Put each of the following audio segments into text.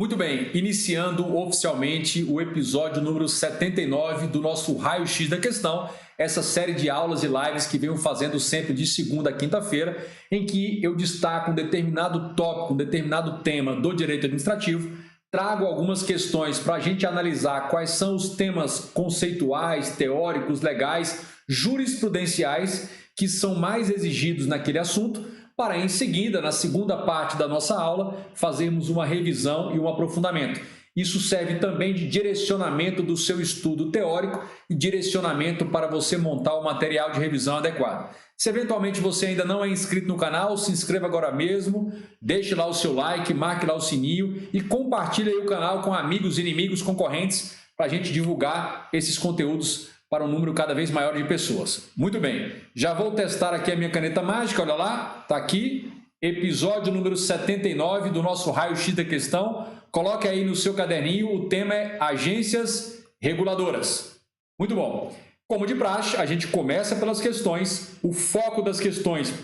Muito bem, iniciando oficialmente o episódio número 79 do nosso Raio-X da Questão, essa série de aulas e lives que venho fazendo sempre de segunda a quinta-feira, em que eu destaco um determinado tópico, um determinado tema do direito administrativo, trago algumas questões para a gente analisar quais são os temas conceituais, teóricos, legais, jurisprudenciais que são mais exigidos naquele assunto, para em seguida, na segunda parte da nossa aula, fazermos uma revisão e um aprofundamento. Isso serve também de direcionamento do seu estudo teórico e direcionamento para você montar o material de revisão adequado. Se eventualmente você ainda não é inscrito no canal, se inscreva agora mesmo, deixe lá o seu like, marque lá o sininho e compartilhe aí o canal com amigos, inimigos, concorrentes, para a gente divulgar esses conteúdos para um número cada vez maior de pessoas. Muito bem, já vou testar aqui a minha caneta mágica, olha lá, está aqui, episódio número 79 do nosso Raio-X da Questão. Coloque aí no seu caderninho, o tema é agências reguladoras. Muito bom. Como de praxe, a gente começa pelas questões, o foco das questões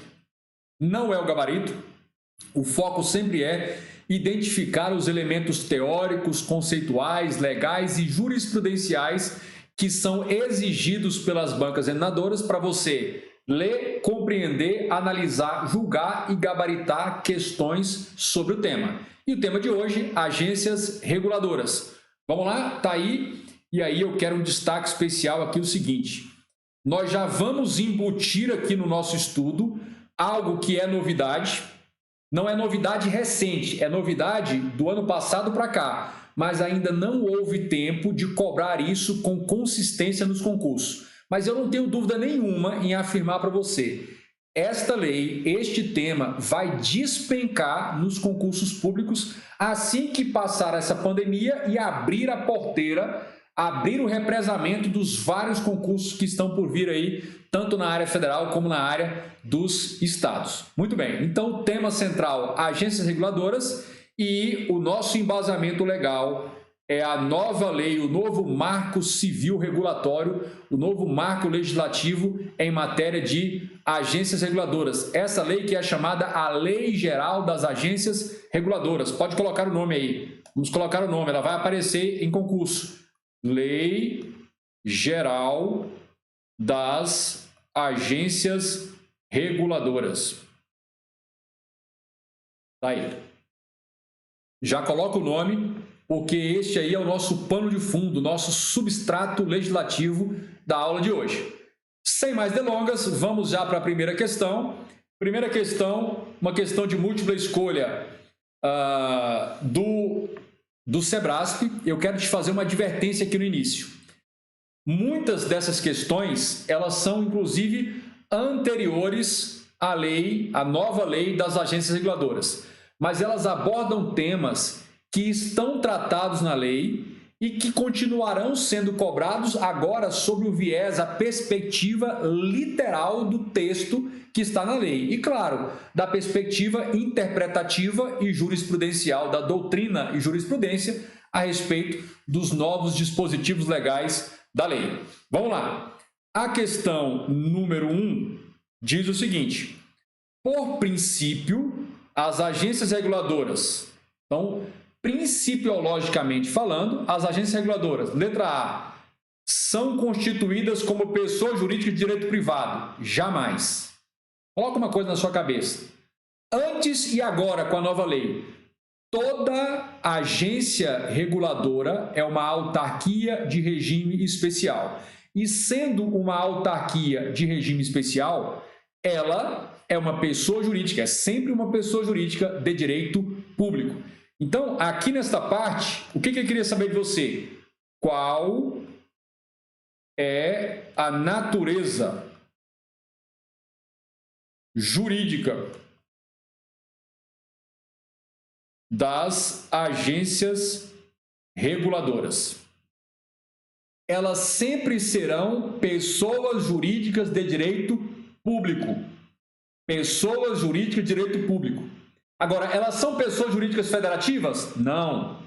não é o gabarito, o foco sempre é identificar os elementos teóricos, conceituais, legais e jurisprudenciais que são exigidos pelas bancas examinadoras para você ler, compreender, analisar, julgar e gabaritar questões sobre o tema. E o tema de hoje, agências reguladoras. Vamos lá? Tá aí. E aí eu quero um destaque especial aqui, o seguinte. Nós já vamos embutir aqui no nosso estudo algo que é novidade. Não é novidade recente, é novidade do ano passado para cá. Mas ainda não houve tempo de cobrar isso com consistência nos concursos. Mas eu não tenho dúvida nenhuma em afirmar para você, esta lei, este tema vai despencar nos concursos públicos assim que passar essa pandemia e abrir a porteira, abrir o represamento dos vários concursos que estão por vir aí, tanto na área federal como na área dos estados. Muito bem, então o tema central, agências reguladoras, e o nosso embasamento legal é a nova lei, o novo marco civil regulatório, o novo marco legislativo em matéria de agências reguladoras. Essa lei que é chamada a Lei Geral das Agências Reguladoras. Pode colocar o nome aí. Vamos colocar o nome, ela vai aparecer em concurso. Lei Geral das Agências Reguladoras. Tá aí. Já coloca o nome, porque este aí é o nosso pano de fundo, nosso substrato legislativo da aula de hoje. Sem mais delongas, vamos já para a primeira questão. Primeira questão, uma questão de múltipla escolha do Sebrasp. Eu quero te fazer uma advertência aqui no início. Muitas dessas questões, elas são inclusive anteriores à lei, à nova lei das agências reguladoras. Mas elas abordam temas que estão tratados na lei e que continuarão sendo cobrados agora sobre o viés, a perspectiva literal do texto que está na lei. E, claro, da perspectiva interpretativa e jurisprudencial, da doutrina e jurisprudência a respeito dos novos dispositivos legais da lei. Vamos lá. A questão número 1 diz o seguinte: por princípio, as agências reguladoras, então, principiologicamente falando, as agências reguladoras, letra A, são constituídas como pessoa jurídica de direito privado? Jamais. Coloca uma coisa na sua cabeça. Antes e agora, com a nova lei, toda agência reguladora é uma autarquia de regime especial. E sendo uma autarquia de regime especial, ela é uma pessoa jurídica, é sempre uma pessoa jurídica de direito público. Então, aqui nesta parte, o que eu queria saber de você? Qual é a natureza jurídica das agências reguladoras? Elas sempre serão pessoas jurídicas de direito público. Pessoas jurídicas de direito público. Agora, elas são pessoas jurídicas federativas? Não.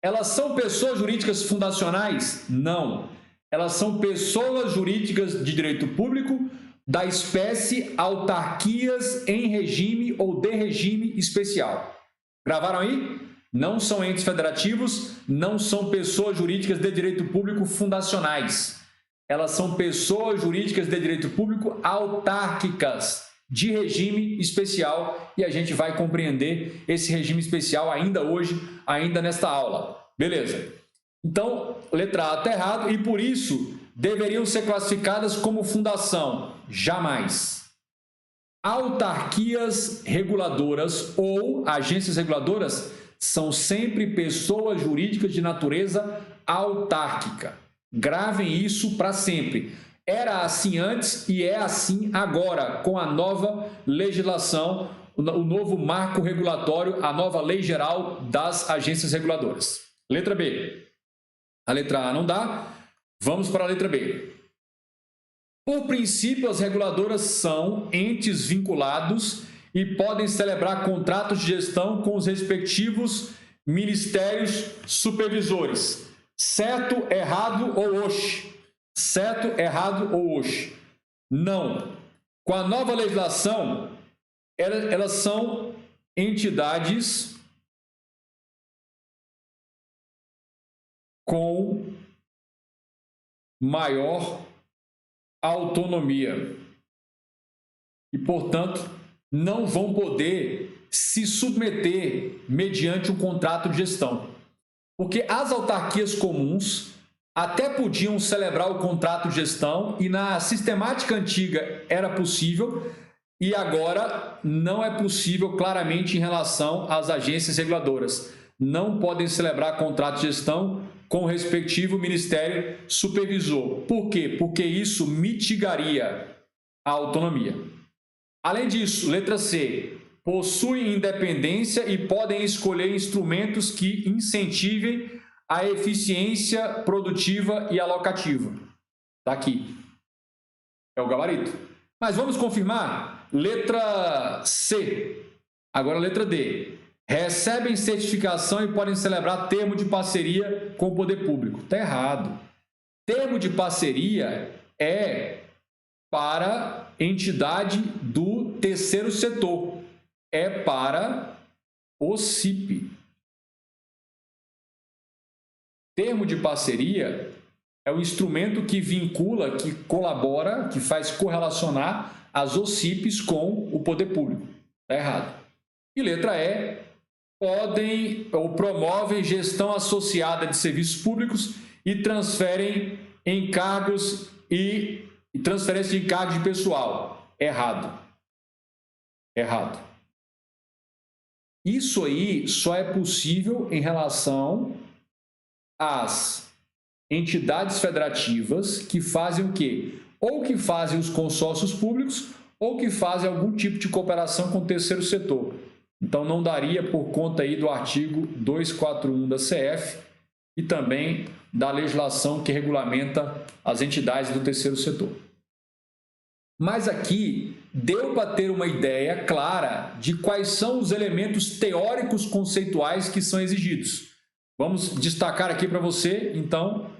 Elas são pessoas jurídicas fundacionais? Não. Elas são pessoas jurídicas de direito público da espécie autarquias em regime ou de regime especial. Gravaram aí? Não são entes federativos, não são pessoas jurídicas de direito público fundacionais. Elas são pessoas jurídicas de direito público autárquicas, de regime especial, e a gente vai compreender esse regime especial ainda hoje, ainda nesta aula. Beleza? Então, letra A está errado e, por isso, deveriam ser classificadas como fundação. Jamais. Autarquias reguladoras ou agências reguladoras são sempre pessoas jurídicas de natureza autárquica. Gravem isso para sempre. Era assim antes e é assim agora, com a nova legislação, o novo marco regulatório, a nova lei geral das agências reguladoras. Letra B. A letra A não dá. Vamos para a letra B. Por princípio, as reguladoras são entes vinculados e podem celebrar contratos de gestão com os respectivos ministérios supervisores. Certo, errado ou oxe? Certo, errado ou oxe? Não. Com a nova legislação, elas são entidades com maior autonomia e, portanto, não vão poder se submeter mediante um contrato de gestão. Porque as autarquias comuns até podiam celebrar o contrato de gestão e na sistemática antiga era possível e agora não é possível claramente em relação às agências reguladoras. Não podem celebrar contrato de gestão com o respectivo Ministério Supervisor. Por quê? Porque isso mitigaria a autonomia. Além disso, letra C, possuem independência e podem escolher instrumentos que incentivem a eficiência produtiva e alocativa. Está aqui. É o gabarito. Mas vamos confirmar? Letra C. Agora letra D. Recebem certificação e podem celebrar termo de parceria com o poder público. Está errado. Termo de parceria é para entidade do terceiro setor. É para o CIP. Termo de parceria é o instrumento que vincula, que colabora, que faz correlacionar as OCIPs com o poder público. Está errado. E letra E, podem ou promovem gestão associada de serviços públicos e transferem encargos e transferência de encargos de pessoal. Errado. Errado. Isso aí só é possível em relação às entidades federativas que fazem o quê? Ou que fazem os consórcios públicos ou que fazem algum tipo de cooperação com o terceiro setor. Então, não daria por conta aí do artigo 241 da CF e também da legislação que regulamenta as entidades do terceiro setor. Mas aqui deu para ter uma ideia clara de quais são os elementos teóricos conceituais que são exigidos. Vamos destacar aqui para você, então,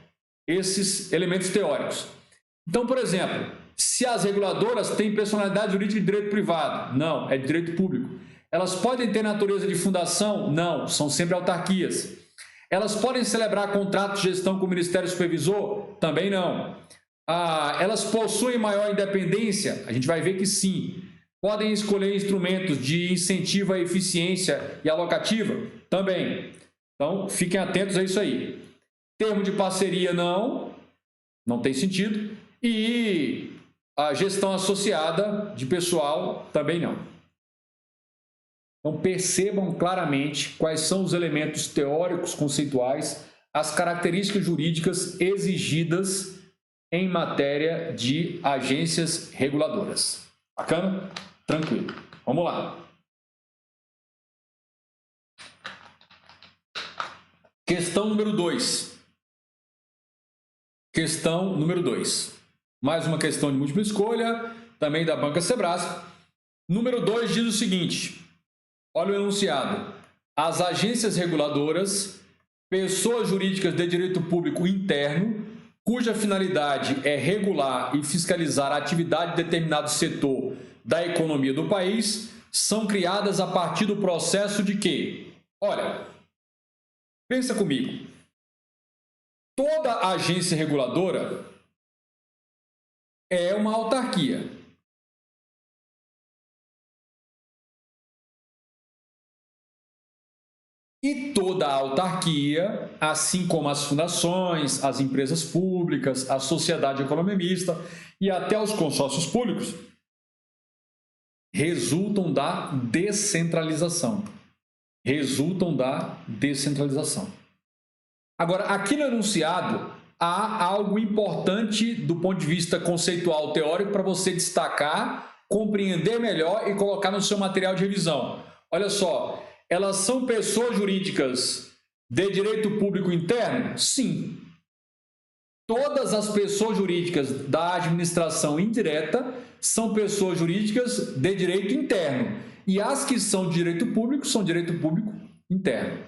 esses elementos teóricos. Então, por exemplo, se as reguladoras têm personalidade jurídica de direito privado? Não, é de direito público. Elas podem ter natureza de fundação? Não, são sempre autarquias. Elas podem celebrar contratos de gestão com o Ministério Supervisor? Também não. Elas possuem maior independência? A gente vai ver que sim. Podem escolher instrumentos de incentivo à eficiência e alocativa? Também. Então, fiquem atentos a isso aí. Termo de parceria, não tem sentido. E a gestão associada de pessoal, também não. Então, percebam claramente quais são os elementos teóricos conceituais, as características jurídicas exigidas em matéria de agências reguladoras. Bacana? Tranquilo. Vamos lá. Questão número 2. Questão número 2. Mais uma questão de múltipla escolha, também da Banca Sebrasp. Número 2 diz o seguinte... Olha o enunciado. As agências reguladoras, pessoas jurídicas de direito público interno, cuja finalidade é regular e fiscalizar a atividade de determinado setor da economia do país, são criadas a partir do processo de quê? Olha, Pensa comigo. Toda agência reguladora é uma autarquia. E toda a autarquia, assim como as fundações, as empresas públicas, a sociedade de economia mista e até os consórcios públicos, resultam da descentralização. Agora, aqui no enunciado, há algo importante do ponto de vista conceitual teórico para você destacar, compreender melhor e colocar no seu material de revisão. Olha só, elas são pessoas jurídicas de direito público interno? Sim. Todas as pessoas jurídicas da administração indireta são pessoas jurídicas de direito interno. E as que são de direito público são de direito público interno.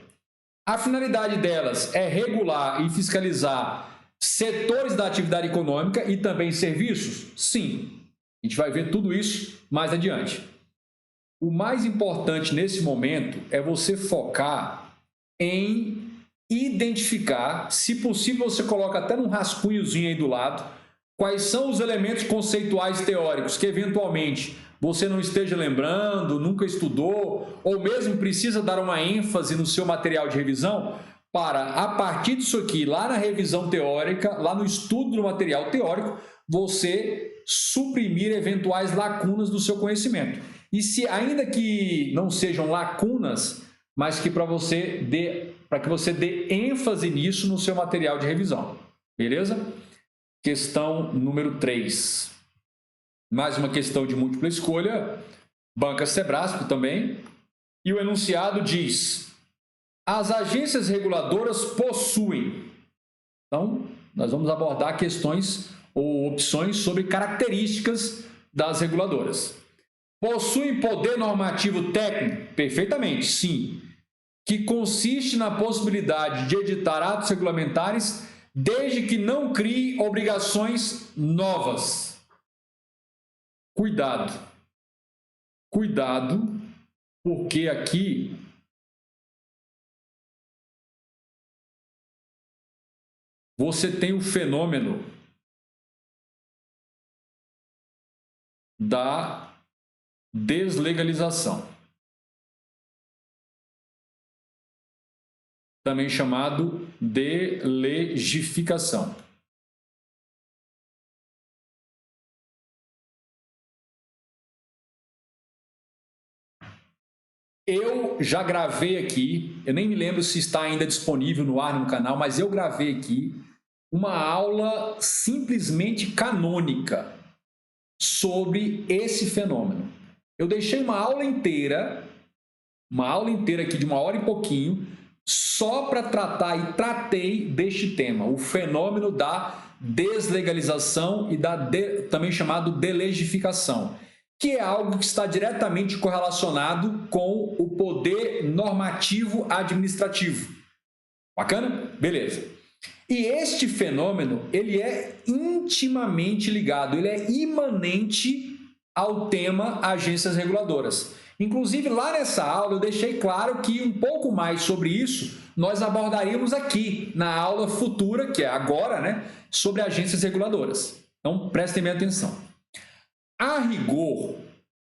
A finalidade delas é regular e fiscalizar setores da atividade econômica e também serviços? Sim. A gente vai ver tudo isso mais adiante. O mais importante nesse momento é você focar em identificar, se possível você coloca até num rascunhozinho aí do lado, quais são os elementos conceituais teóricos que eventualmente você não esteja lembrando, nunca estudou, ou mesmo precisa dar uma ênfase no seu material de revisão, para, a partir disso aqui, lá na revisão teórica, lá no estudo do material teórico, você suprimir eventuais lacunas do seu conhecimento. E se ainda que não sejam lacunas, mas que para que você dê ênfase nisso no seu material de revisão. Beleza? Questão número 3. Mais uma questão de múltipla escolha, Banca Sebrasp também. E o enunciado diz: as agências reguladoras possuem. Então, nós vamos abordar questões ou opções sobre características das reguladoras. Possuem poder normativo técnico? Perfeitamente, sim. Que consiste na possibilidade de editar atos regulamentares desde que não crie obrigações novas. Cuidado, porque aqui você tem o fenômeno da deslegalização, também chamado delegificação. Eu já gravei aqui, eu nem me lembro se está ainda disponível no ar no canal, mas eu gravei aqui uma aula simplesmente canônica sobre esse fenômeno. Eu deixei uma aula inteira aqui de 1 hora e pouquinho, só para tratar e tratei deste tema, o fenômeno da deslegalização e também chamado delegificação, que é algo que está diretamente correlacionado com o poder normativo administrativo. Bacana? Beleza. E este fenômeno, ele é intimamente ligado, ele é imanente ao tema agências reguladoras. Inclusive, lá nessa aula, eu deixei claro que um pouco mais sobre isso nós abordaríamos aqui na aula futura, que é agora, né, sobre agências reguladoras. Então, prestem bem atenção. A rigor,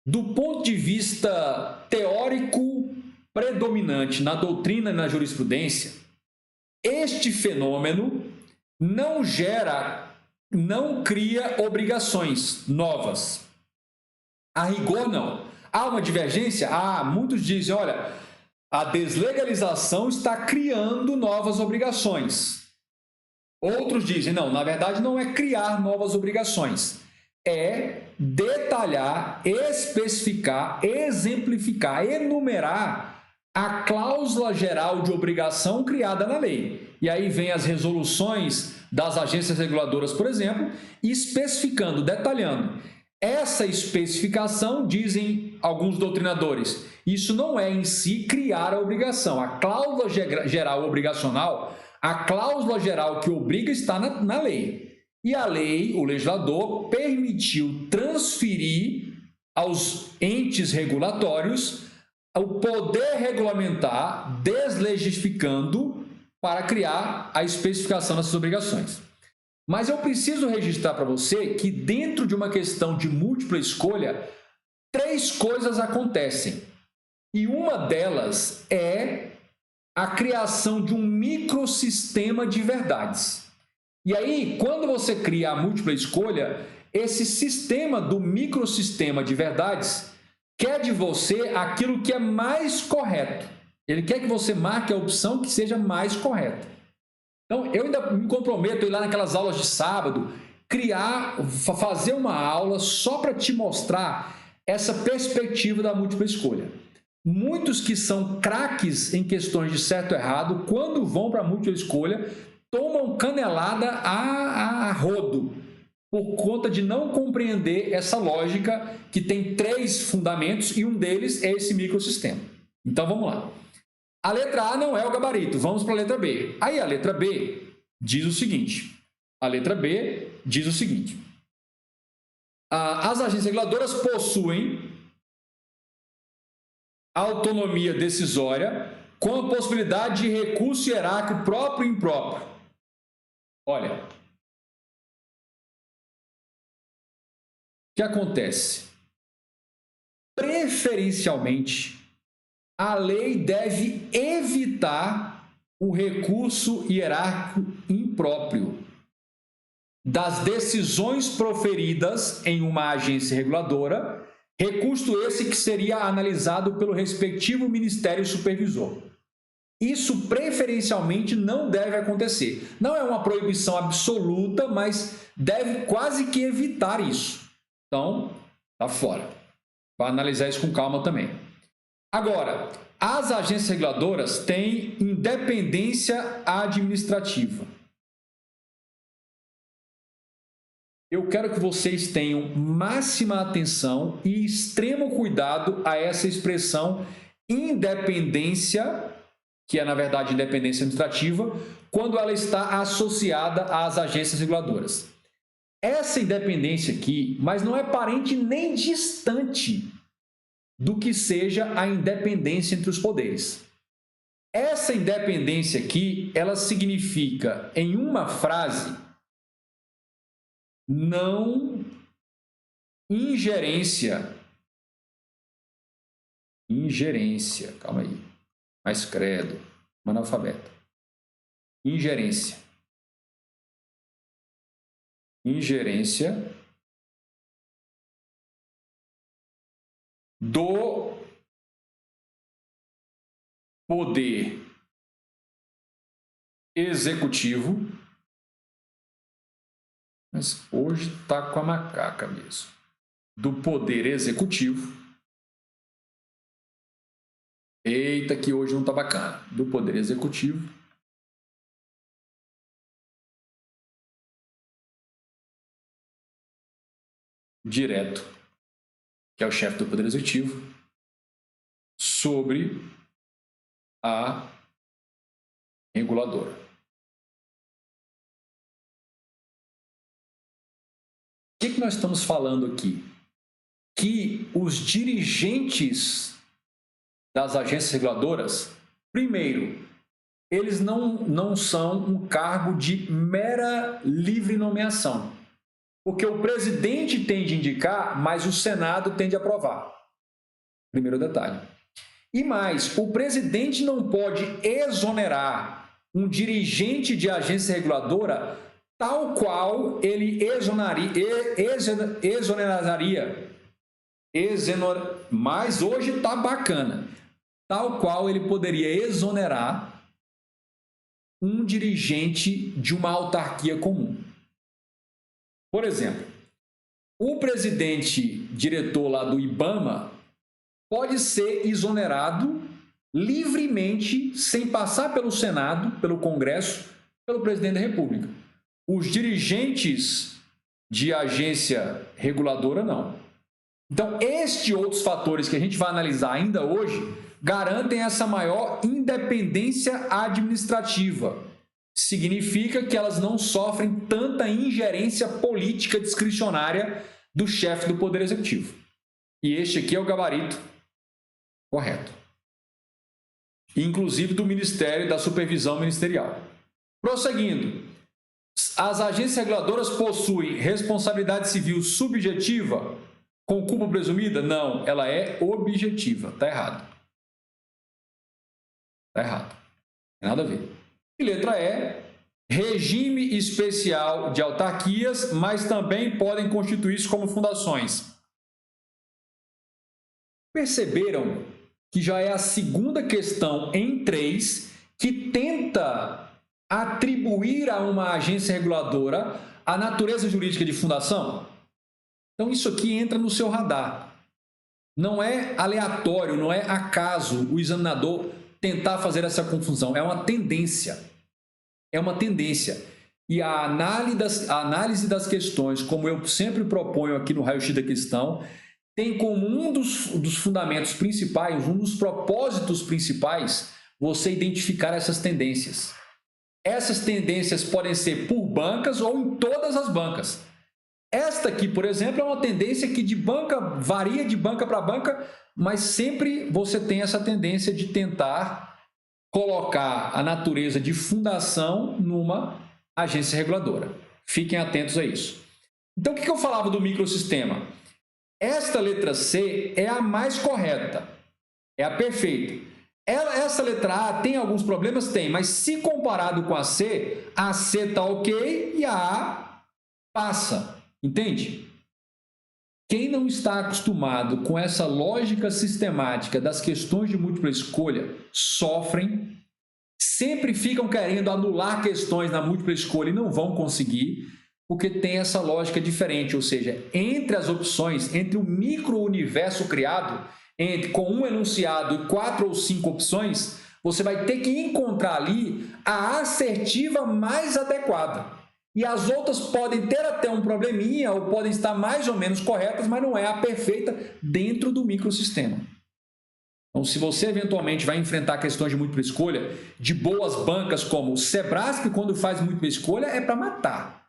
do ponto de vista teórico predominante na doutrina e na jurisprudência, este fenômeno não cria obrigações novas. A rigor, não. Há uma divergência? Muitos dizem, olha, a deslegalização está criando novas obrigações. Outros dizem, não, na verdade não é criar novas obrigações, é detalhar, especificar, exemplificar, enumerar a cláusula geral de obrigação criada na lei. E aí vem as resoluções das agências reguladoras, por exemplo, especificando, detalhando. Essa especificação, dizem alguns doutrinadores, isso não é em si criar a obrigação. A cláusula geral obrigacional, a cláusula geral que obriga está na lei. E a lei, o legislador, permitiu transferir aos entes regulatórios o poder regulamentar, deslegificando para criar a especificação dessas obrigações. Mas eu preciso registrar para você que dentro de uma questão de múltipla escolha, 3 coisas acontecem. E uma delas é a criação de um microsistema de verdades. E aí, quando você cria a múltipla escolha, esse sistema do microsistema de verdades quer de você aquilo que é mais correto. Ele quer que você marque a opção que seja mais correta. Então, eu ainda me comprometo a ir lá naquelas aulas de sábado, fazer uma aula só para te mostrar essa perspectiva da múltipla escolha. Muitos que são craques em questões de certo e errado, quando vão para a múltipla escolha, tomam canelada a rodo, por conta de não compreender essa lógica que tem 3 fundamentos e um deles é esse microsistema. Então, vamos lá. A letra A não é o gabarito, vamos para a letra B. Aí a letra B diz o seguinte, as agências reguladoras possuem autonomia decisória com a possibilidade de recurso hierárquico próprio e impróprio. Olha, o que acontece? Preferencialmente, a lei deve evitar o recurso hierárquico impróprio das decisões proferidas em uma agência reguladora, recurso esse que seria analisado pelo respectivo Ministério Supervisor. Isso preferencialmente não deve acontecer. Não é uma proibição absoluta, mas deve quase que evitar isso. Então, tá fora. Vai analisar isso com calma também. Agora, as agências reguladoras têm independência administrativa. Eu quero que vocês tenham máxima atenção e extremo cuidado a essa expressão independência, que é, na verdade, independência administrativa, quando ela está associada às agências reguladoras. Essa independência aqui, mas não é parente nem distante do que seja a independência entre os poderes. Essa independência aqui, ela significa, em uma frase, não ingerência, calma aí, mais credo, analfabeto, ingerência do poder executivo, mas hoje está com a macaca mesmo, do poder executivo, eita que hoje não está bacana, do poder executivo, direto, que é o chefe do poder executivo, sobre a reguladora. O que nós estamos falando aqui? Que os dirigentes das agências reguladoras, primeiro, eles não são um cargo de mera livre nomeação, porque o presidente tem de indicar, mas o Senado tem de aprovar. Primeiro detalhe. E mais, o presidente não pode exonerar um dirigente de agência reguladora tal qual ele mas hoje está bacana, tal qual ele poderia exonerar um dirigente de uma autarquia comum. Por exemplo, o presidente diretor lá do IBAMA pode ser exonerado livremente, sem passar pelo Senado, pelo Congresso, pelo presidente da República. Os dirigentes de agência reguladora, não. Então, estes e outros fatores que a gente vai analisar ainda hoje garantem essa maior independência administrativa. Significa que elas não sofrem tanta ingerência política discricionária do chefe do Poder Executivo. E este aqui é o gabarito correto. inclusive do Ministério da Supervisão Ministerial. Prosseguindo, as agências reguladoras possuem responsabilidade civil subjetiva com culpa presumida? Não, ela é objetiva. Está errado. Está errado. Não tem nada a ver. E letra E, regime especial de autarquias, mas também podem constituir-se como fundações. Perceberam que já é a segunda questão em 3 que tenta atribuir a uma agência reguladora a natureza jurídica de fundação? Então, isso aqui entra no seu radar. Não é aleatório, não é acaso o examinador tentar fazer essa confusão. É uma tendência. É uma tendência. E a análise das questões, como eu sempre proponho aqui no raio-x da questão, tem como um dos fundamentos principais, um dos propósitos principais, você identificar essas tendências. Essas tendências podem ser por bancas ou em todas as bancas. Esta aqui, por exemplo, é uma tendência que varia de banca para banca, mas sempre você tem essa tendência de tentar colocar a natureza de fundação numa agência reguladora. Fiquem atentos a isso. Então, o que eu falava do microsistema? Esta letra C é a mais correta, é a perfeita. Essa letra A tem alguns problemas? Tem, mas se comparado com a C está ok e a A passa. Entende? Quem não está acostumado com essa lógica sistemática das questões de múltipla escolha sofrem, sempre ficam querendo anular questões na múltipla escolha e não vão conseguir, porque tem essa lógica diferente, ou seja, entre as opções, entre o micro-universo criado, com um enunciado e 4 ou 5 opções, você vai ter que encontrar ali a assertiva mais adequada. E as outras podem ter até um probleminha ou podem estar mais ou menos corretas, mas não é a perfeita dentro do microsistema. Então, se você eventualmente vai enfrentar questões de múltipla escolha, de boas bancas como o Sebrasp, quando faz múltipla escolha, é para matar.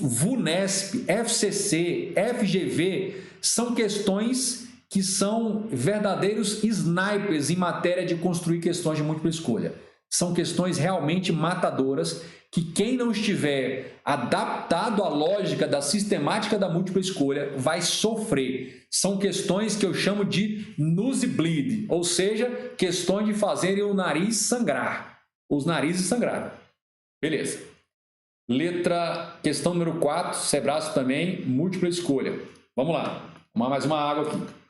VUNESP, FCC, FGV, são questões que são verdadeiros snipers em matéria de construir questões de múltipla escolha. São questões realmente matadoras que quem não estiver adaptado à lógica da sistemática da múltipla escolha vai sofrer. São questões que eu chamo de nosebleed, ou seja, questões de fazerem o nariz sangrar, os narizes sangrarem. Beleza. Questão número 4, Sebrasp também, múltipla escolha. Vamos lá, tomar mais uma água aqui.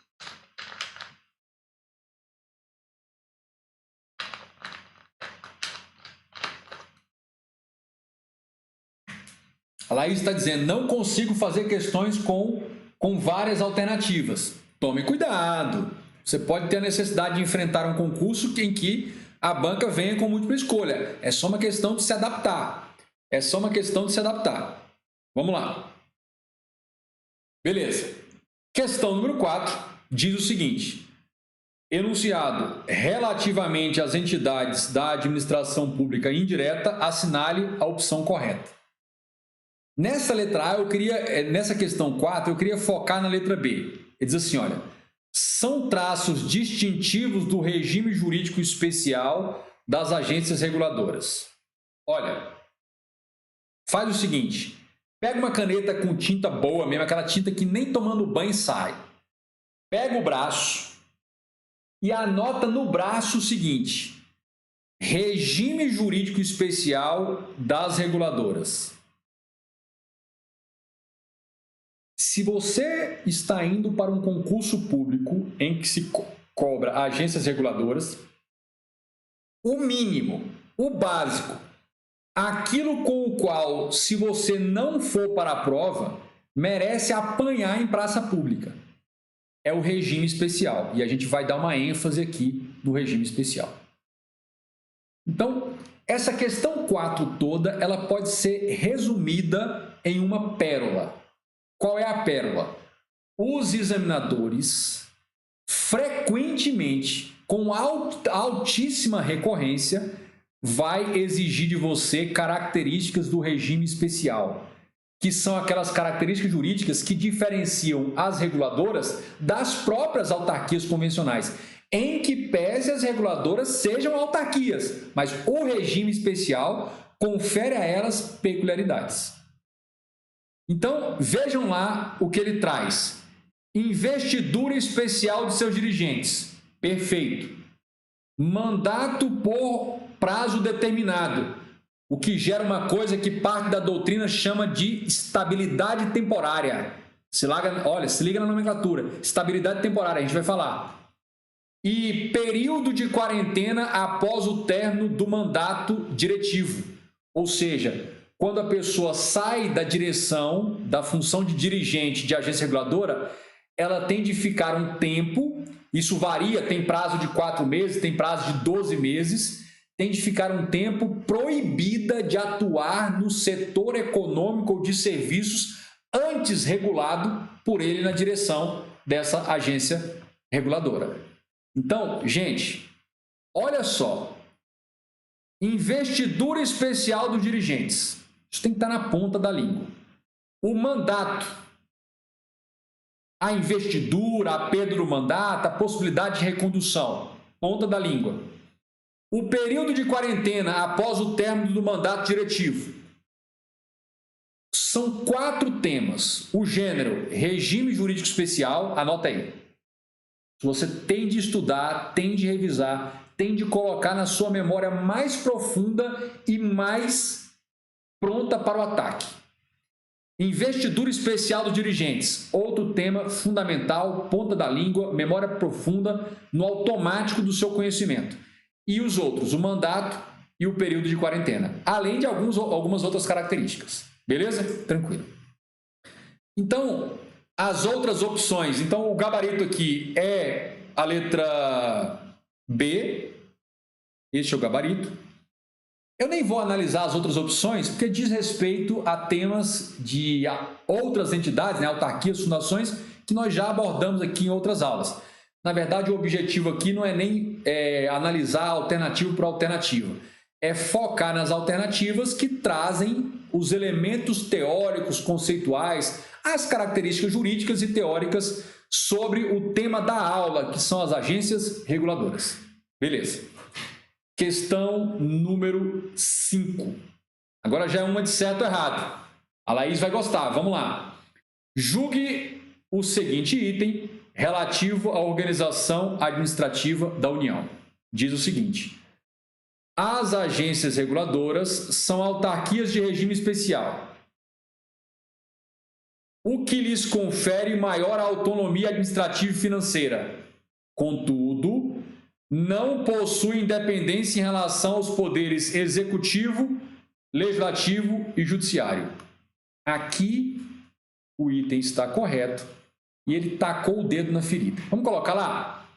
A Laís está dizendo, não consigo fazer questões com várias alternativas. Tome cuidado. Você pode ter a necessidade de enfrentar um concurso em que a banca venha com múltipla escolha. É só uma questão de se adaptar. É só uma questão de se adaptar. Vamos lá. Beleza. Questão número 4 diz o seguinte. Enunciado relativamente às entidades da administração pública indireta, assinale a opção correta. Nessa letra A, nessa questão 4, eu queria focar na letra B. Ele diz assim, olha, são traços distintivos do regime jurídico especial das agências reguladoras. Olha, faz o seguinte, pega uma caneta com tinta boa mesmo, aquela tinta que nem tomando banho sai. Pega o braço e anota no braço o seguinte, regime jurídico especial das reguladoras. Se você está indo para um concurso público em que se cobra agências reguladoras, o mínimo, o básico, aquilo com o qual, se você não for para a prova, merece apanhar em praça pública, é o regime especial. E a gente vai dar uma ênfase aqui no regime especial. Então, essa questão 4 toda, ela pode ser resumida em uma pérola. Qual é a pérola? Os examinadores, frequentemente, com altíssima recorrência, vai exigir de você características do regime especial, que são aquelas características jurídicas que diferenciam as reguladoras das próprias autarquias convencionais. em que pese as reguladoras sejam autarquias, mas o regime especial confere a elas peculiaridades. Então, vejam lá o que ele traz. Investidura especial de seus dirigentes. Perfeito. Mandato por prazo determinado, o que gera uma coisa que parte da doutrina chama de estabilidade temporária. Se liga na nomenclatura. Estabilidade temporária, a gente vai falar. E período de quarentena após o término do mandato diretivo. Ou seja, quando a pessoa sai da direção, da função de dirigente de agência reguladora, ela tem de ficar um tempo, isso varia, tem prazo de 4 meses, tem prazo de 12 meses, tem de ficar um tempo proibida de atuar no setor econômico ou de serviços antes regulado por ele na direção dessa agência reguladora. Então, gente, olha só, investidura especial dos dirigentes, isso tem que estar na ponta da língua. O mandato, a investidura, a perda do mandato, a possibilidade de recondução, ponta da língua. O período de quarentena após o término do mandato diretivo. São 4 temas. O gênero, regime jurídico especial, anota aí. Você tem de estudar, tem de revisar, tem de colocar na sua memória mais profunda e mais pronta para o ataque. Investidura especial dos dirigentes, outro tema fundamental, ponta da língua, memória profunda, no automático do seu conhecimento. E os outros, o mandato e o período de quarentena, além de algumas outras características. Beleza? Tranquilo. Então, as outras opções. Então, o gabarito aqui é a letra B. Este é o gabarito. Eu nem vou analisar as outras opções, porque diz respeito a temas de outras entidades, né, autarquias, fundações, que nós já abordamos aqui em outras aulas. Na verdade, o objetivo aqui não é nem analisar alternativo por alternativa, é focar nas alternativas que trazem os elementos teóricos, conceituais, as características jurídicas e teóricas sobre o tema da aula, que são as agências reguladoras. Beleza. Questão número 5. Agora já é uma de certo ou errado. A Laís vai gostar. Vamos lá. Julgue o seguinte item relativo à organização administrativa da União. Diz o seguinte: as agências reguladoras são autarquias de regime especial, o que lhes confere maior autonomia administrativa e financeira. Contudo, não possui independência em relação aos poderes executivo, legislativo e judiciário. Aqui o item está correto e ele tacou o dedo na ferida. Vamos colocar lá?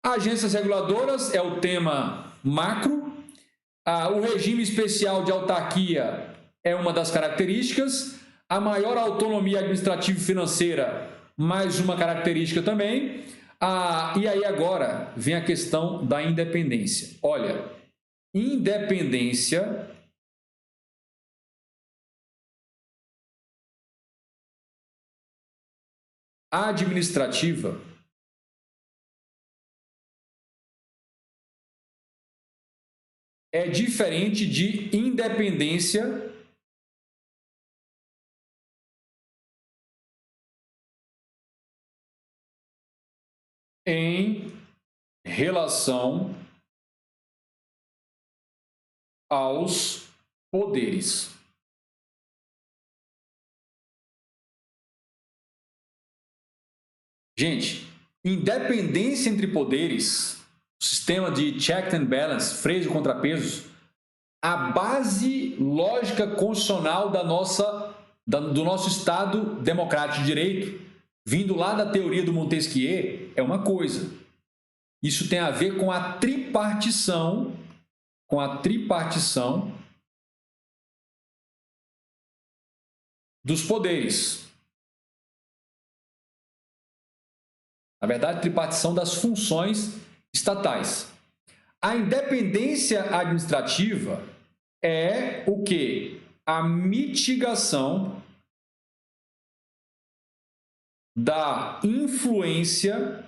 Agências reguladoras é o tema macro. O regime especial de autarquia é uma das características. A maior autonomia administrativa e financeira, mais uma característica também. E aí agora vem a questão da independência. Olha, independência administrativa é diferente de independência em relação aos poderes. Gente, independência entre poderes, sistema de check and balance, freios e contrapesos, a base lógica constitucional do nosso Estado democrático de direito, vindo lá da teoria do Montesquieu, é uma coisa. Isso tem a ver com a tripartição, dos poderes. Na verdade, tripartição das funções estatais. A independência administrativa é o quê? A mitigação da influência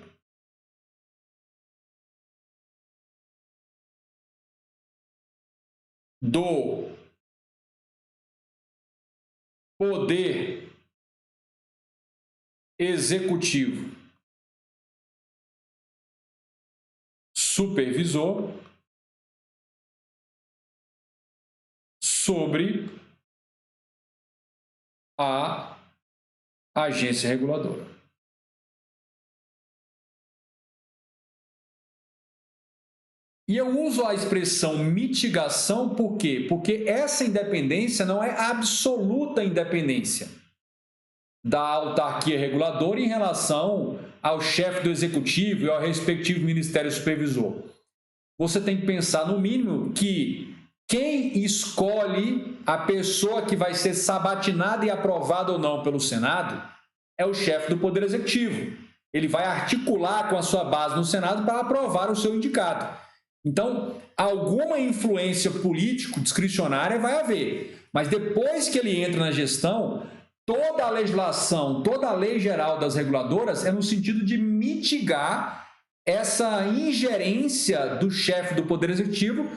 do Poder Executivo Supervisor sobre a agência reguladora. E eu uso a expressão mitigação por quê? Porque essa independência não é absoluta independência da autarquia reguladora em relação ao chefe do executivo e ao respectivo ministério supervisor. Você tem que pensar, no mínimo, que quem escolhe a pessoa que vai ser sabatinada e aprovada ou não pelo Senado é o chefe do Poder Executivo. Ele vai articular com a sua base no Senado para aprovar o seu indicado. Então, alguma influência político-discricionária vai haver, mas depois que ele entra na gestão, toda a legislação, toda a lei geral das reguladoras é no sentido de mitigar essa ingerência do chefe do Poder Executivo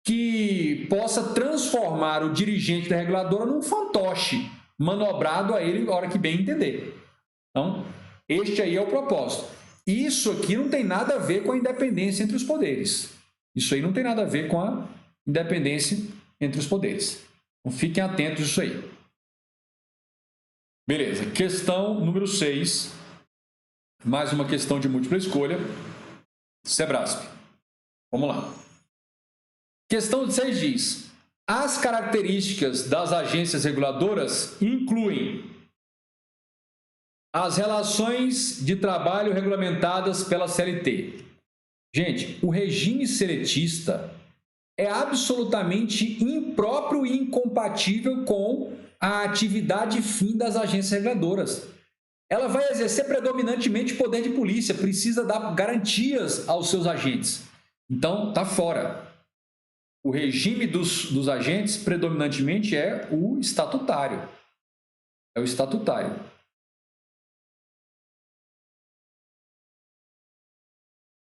que possa transformar o dirigente da reguladora num fantoche, manobrado a ele na hora que bem entender. Então, este aí é o propósito. Isso aqui não tem nada a ver com a independência entre os poderes. Isso aí não tem nada a ver com a independência entre os poderes. Então, fiquem atentos a isso aí. Beleza. Questão número 6. Mais uma questão de múltipla escolha. Sebrasp. Vamos lá. Questão 6 diz: as características das agências reguladoras incluem as relações de trabalho regulamentadas pela CLT. Gente, o regime seletista é absolutamente impróprio e incompatível com a atividade fim das agências reguladoras. Ela vai exercer predominantemente poder de polícia, precisa dar garantias aos seus agentes. Então, está fora. O regime dos agentes predominantemente é o estatutário. É o estatutário.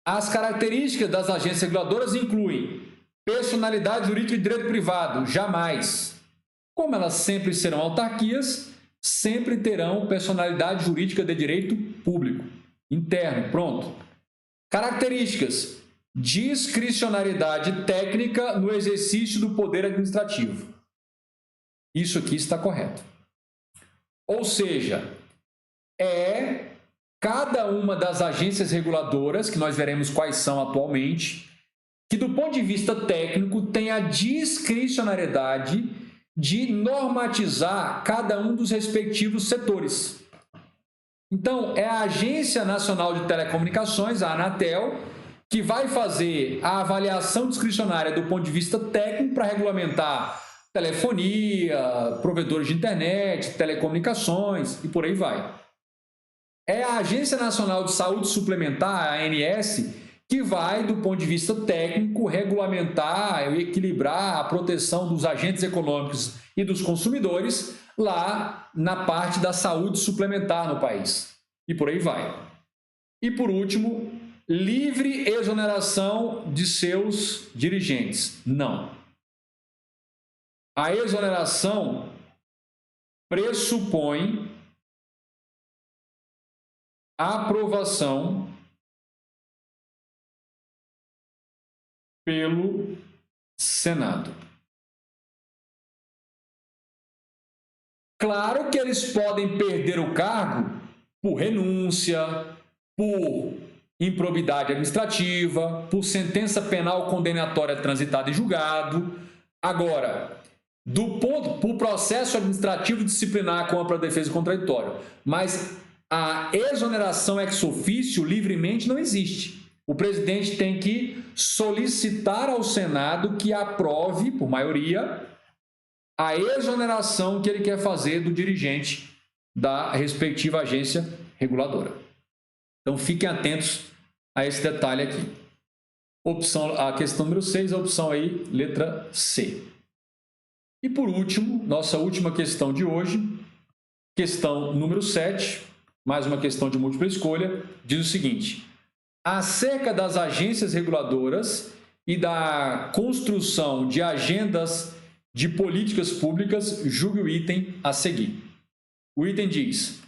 As características das agências reguladoras incluem personalidade jurídica e direito privado, jamais. Como elas sempre serão autarquias, sempre terão personalidade jurídica de direito público, interno, pronto. Características: discricionariedade técnica no exercício do poder administrativo. Isso aqui está correto. Ou seja, cada uma das agências reguladoras, que nós veremos quais são atualmente, que do ponto de vista técnico tem a discricionariedade de normatizar cada um dos respectivos setores. Então, é a Agência Nacional de Telecomunicações, a Anatel, que vai fazer a avaliação discricionária do ponto de vista técnico para regulamentar telefonia, provedores de internet, telecomunicações e por aí vai. É a Agência Nacional de Saúde Suplementar, a ANS, que vai, do ponto de vista técnico, regulamentar e equilibrar a proteção dos agentes econômicos e dos consumidores lá na parte da saúde suplementar no país. E por aí vai. E por último, livre exoneração de seus dirigentes. Não. A exoneração pressupõe a aprovação pelo Senado. Claro que eles podem perder o cargo por renúncia, por improbidade administrativa, por sentença penal condenatória transitada em julgado. Agora, por processo administrativo disciplinar com ampla defesa e contraditório. Mas a exoneração ex officio livremente não existe. O presidente tem que solicitar ao Senado que aprove, por maioria, a exoneração que ele quer fazer do dirigente da respectiva agência reguladora. Então, fiquem atentos a esse detalhe aqui. A questão número 6, a opção aí, letra C. E por último, nossa última questão de hoje, questão número 7, mais uma questão de múltipla escolha, diz o seguinte: acerca das agências reguladoras e da construção de agendas de políticas públicas, julgue o item a seguir. O item diz: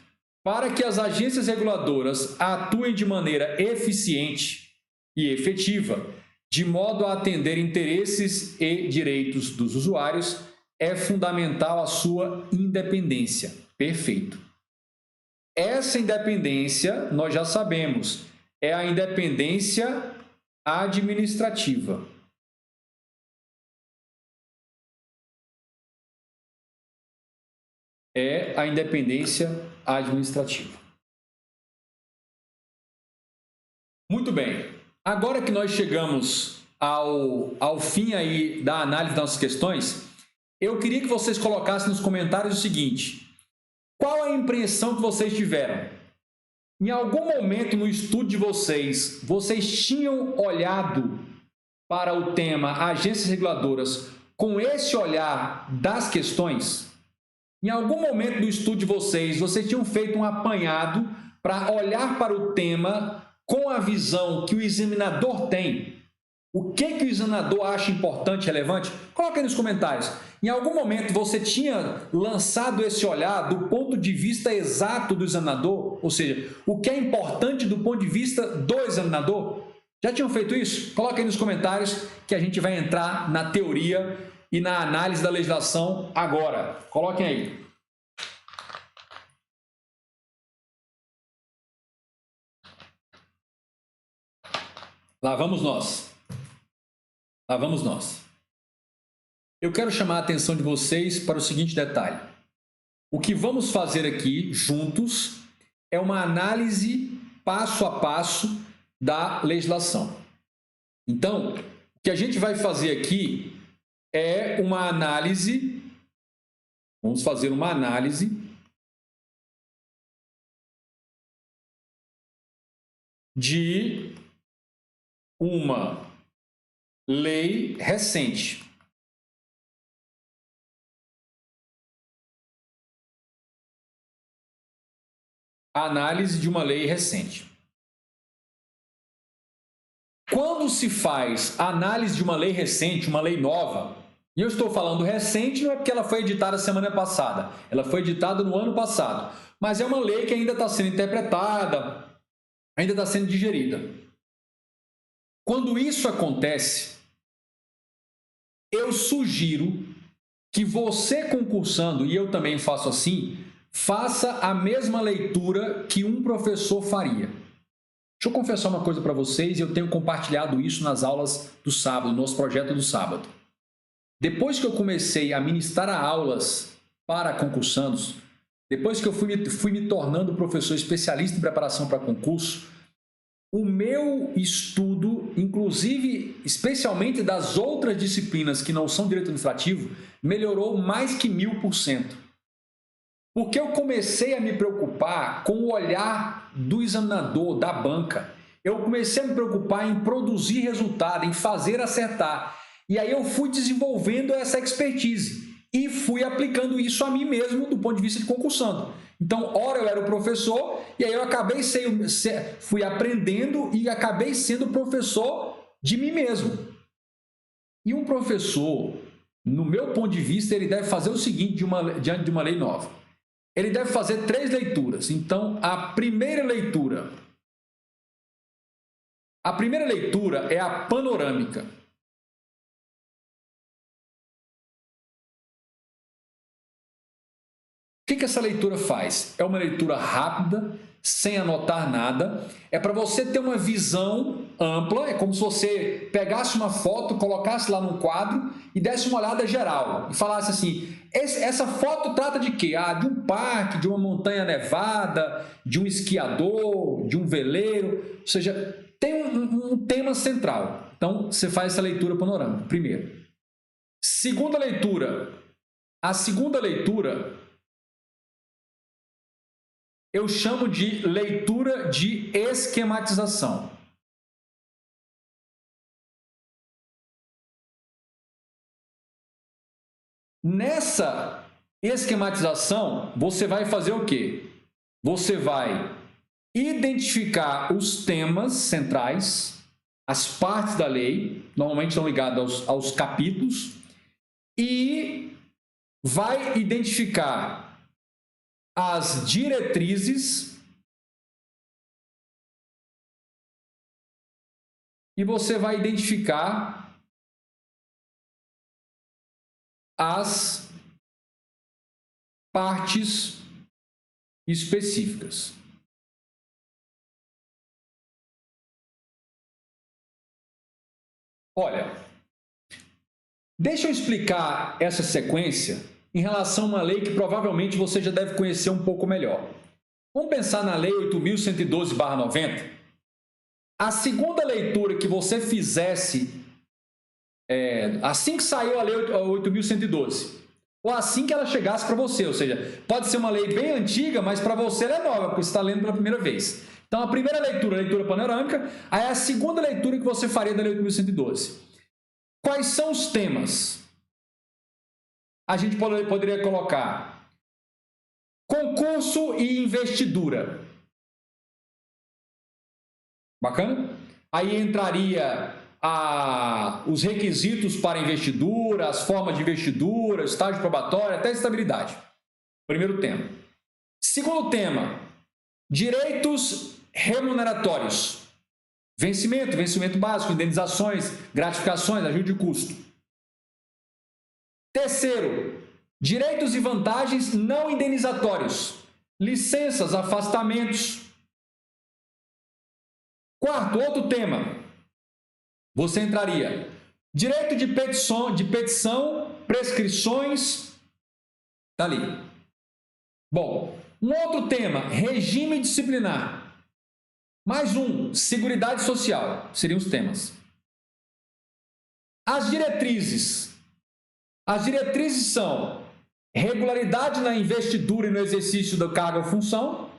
para que as agências reguladoras atuem de maneira eficiente e efetiva, de modo a atender interesses e direitos dos usuários, é fundamental a sua independência. Perfeito. Essa independência, nós já sabemos, é a independência administrativa. É a independência administrativa. Muito bem. Agora que nós chegamos ao fim aí da análise das nossas questões, eu queria que vocês colocassem nos comentários o seguinte: qual a impressão que vocês tiveram? Em algum momento no estudo de vocês, vocês tinham olhado para o tema agências reguladoras com esse olhar das questões? Em algum momento do estudo de vocês tinham feito um apanhado para olhar para o tema com a visão que o examinador tem? O que o examinador acha importante, relevante? Coloque aí nos comentários. Em algum momento você tinha lançado esse olhar do ponto de vista exato do examinador? Ou seja, o que é importante do ponto de vista do examinador? Já tinham feito isso? Coloque aí nos comentários que a gente vai entrar na teoria e na análise da legislação agora. Coloquem aí. Lá vamos nós. Lá vamos nós. Eu quero chamar a atenção de vocês para o seguinte detalhe. O que vamos fazer aqui juntos é uma análise passo a passo da legislação. Então, o que a gente vai fazer aqui é uma análise, vamos fazer uma análise de uma lei recente. Análise de uma lei recente. Quando se faz análise de uma lei recente, uma lei nova, e eu estou falando recente não é porque ela foi editada semana passada, ela foi editada no ano passado, mas é uma lei que ainda está sendo interpretada, ainda está sendo digerida. Quando isso acontece, eu sugiro que você concursando, e eu também faço assim, faça a mesma leitura que um professor faria. Deixa eu confessar uma coisa para vocês, e eu tenho compartilhado isso nas aulas do sábado, no nosso projeto do sábado. Depois que eu comecei a ministrar aulas para concursandos, depois que eu fui me tornando professor especialista em preparação para concurso, o meu estudo, inclusive, especialmente das outras disciplinas que não são direito administrativo, melhorou mais que 1000%. Porque eu comecei a me preocupar com o olhar do examinador, da banca. Eu comecei a me preocupar em produzir resultado, em fazer acertar. E aí eu fui desenvolvendo essa expertise e fui aplicando isso a mim mesmo do ponto de vista de concursando. Então, ora eu era o professor e aí eu fui aprendendo e acabei sendo professor de mim mesmo. E um professor, no meu ponto de vista, ele deve fazer o seguinte diante de uma lei nova. Ele deve fazer 3 leituras. Então, a primeira leitura é a panorâmica. O que essa leitura faz? É uma leitura rápida, sem anotar nada. É para você ter uma visão ampla. É como se você pegasse uma foto, colocasse lá num quadro e desse uma olhada geral. E falasse assim, essa foto trata de quê? De um parque, de uma montanha nevada, de um esquiador, de um veleiro. Ou seja, tem um tema central. Então, você faz essa leitura panorâmica, primeiro. Segunda leitura. A segunda leitura eu chamo de leitura de esquematização. Nessa esquematização, você vai fazer o quê? Você vai identificar os temas centrais, as partes da lei, normalmente estão ligadas aos capítulos, e vai identificar as diretrizes e você vai identificar as partes específicas. Olha, deixa eu explicar essa sequência em relação a uma lei que provavelmente você já deve conhecer um pouco melhor. Vamos pensar na Lei 8.112/90. A segunda leitura que você fizesse assim que saiu a Lei 8.112, ou assim que ela chegasse para você, ou seja, pode ser uma lei bem antiga, mas para você ela é nova, porque você está lendo pela primeira vez. Então, a primeira leitura, a leitura panorâmica, aí a segunda leitura que você faria da Lei 8.112. Quais são os temas? A gente poderia colocar concurso e investidura. Bacana? Aí entraria os requisitos para investidura, as formas de investidura, estágio probatório, até estabilidade. Primeiro tema. Segundo tema, direitos remuneratórios. Vencimento básico, indenizações, gratificações, ajuste de custo. Terceiro, direitos e vantagens não indenizatórios. Licenças, afastamentos. Quarto, outro tema. Você entraria direito de petição, prescrições, tá ali. Bom, um outro tema, regime disciplinar. Mais um, seguridade social, seriam os temas. As diretrizes. As diretrizes são regularidade na investidura e no exercício do cargo ou função.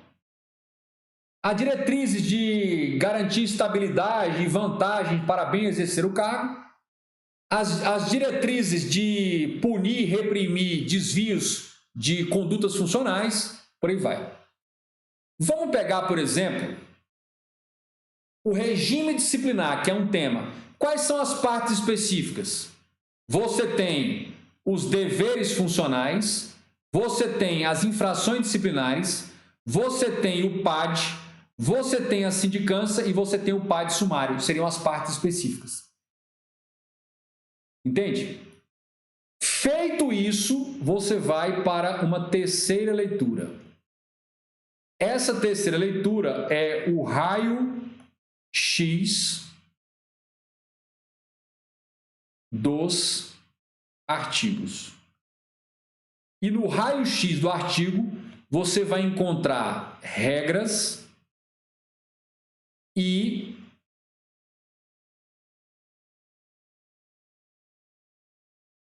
A diretrizes de garantir estabilidade e vantagem para bem exercer o cargo. As diretrizes de punir e reprimir desvios de condutas funcionais, por aí vai. Vamos pegar, por exemplo, o regime disciplinar, que é um tema. Quais são as partes específicas? Você tem os deveres funcionais, você tem as infrações disciplinares, você tem o PAD, você tem a sindicância e você tem o PAD sumário, seriam as partes específicas. Entende? Feito isso, você vai para uma terceira leitura. Essa terceira leitura é o raio-x dos artigos. E no raio-x do artigo, você vai encontrar regras e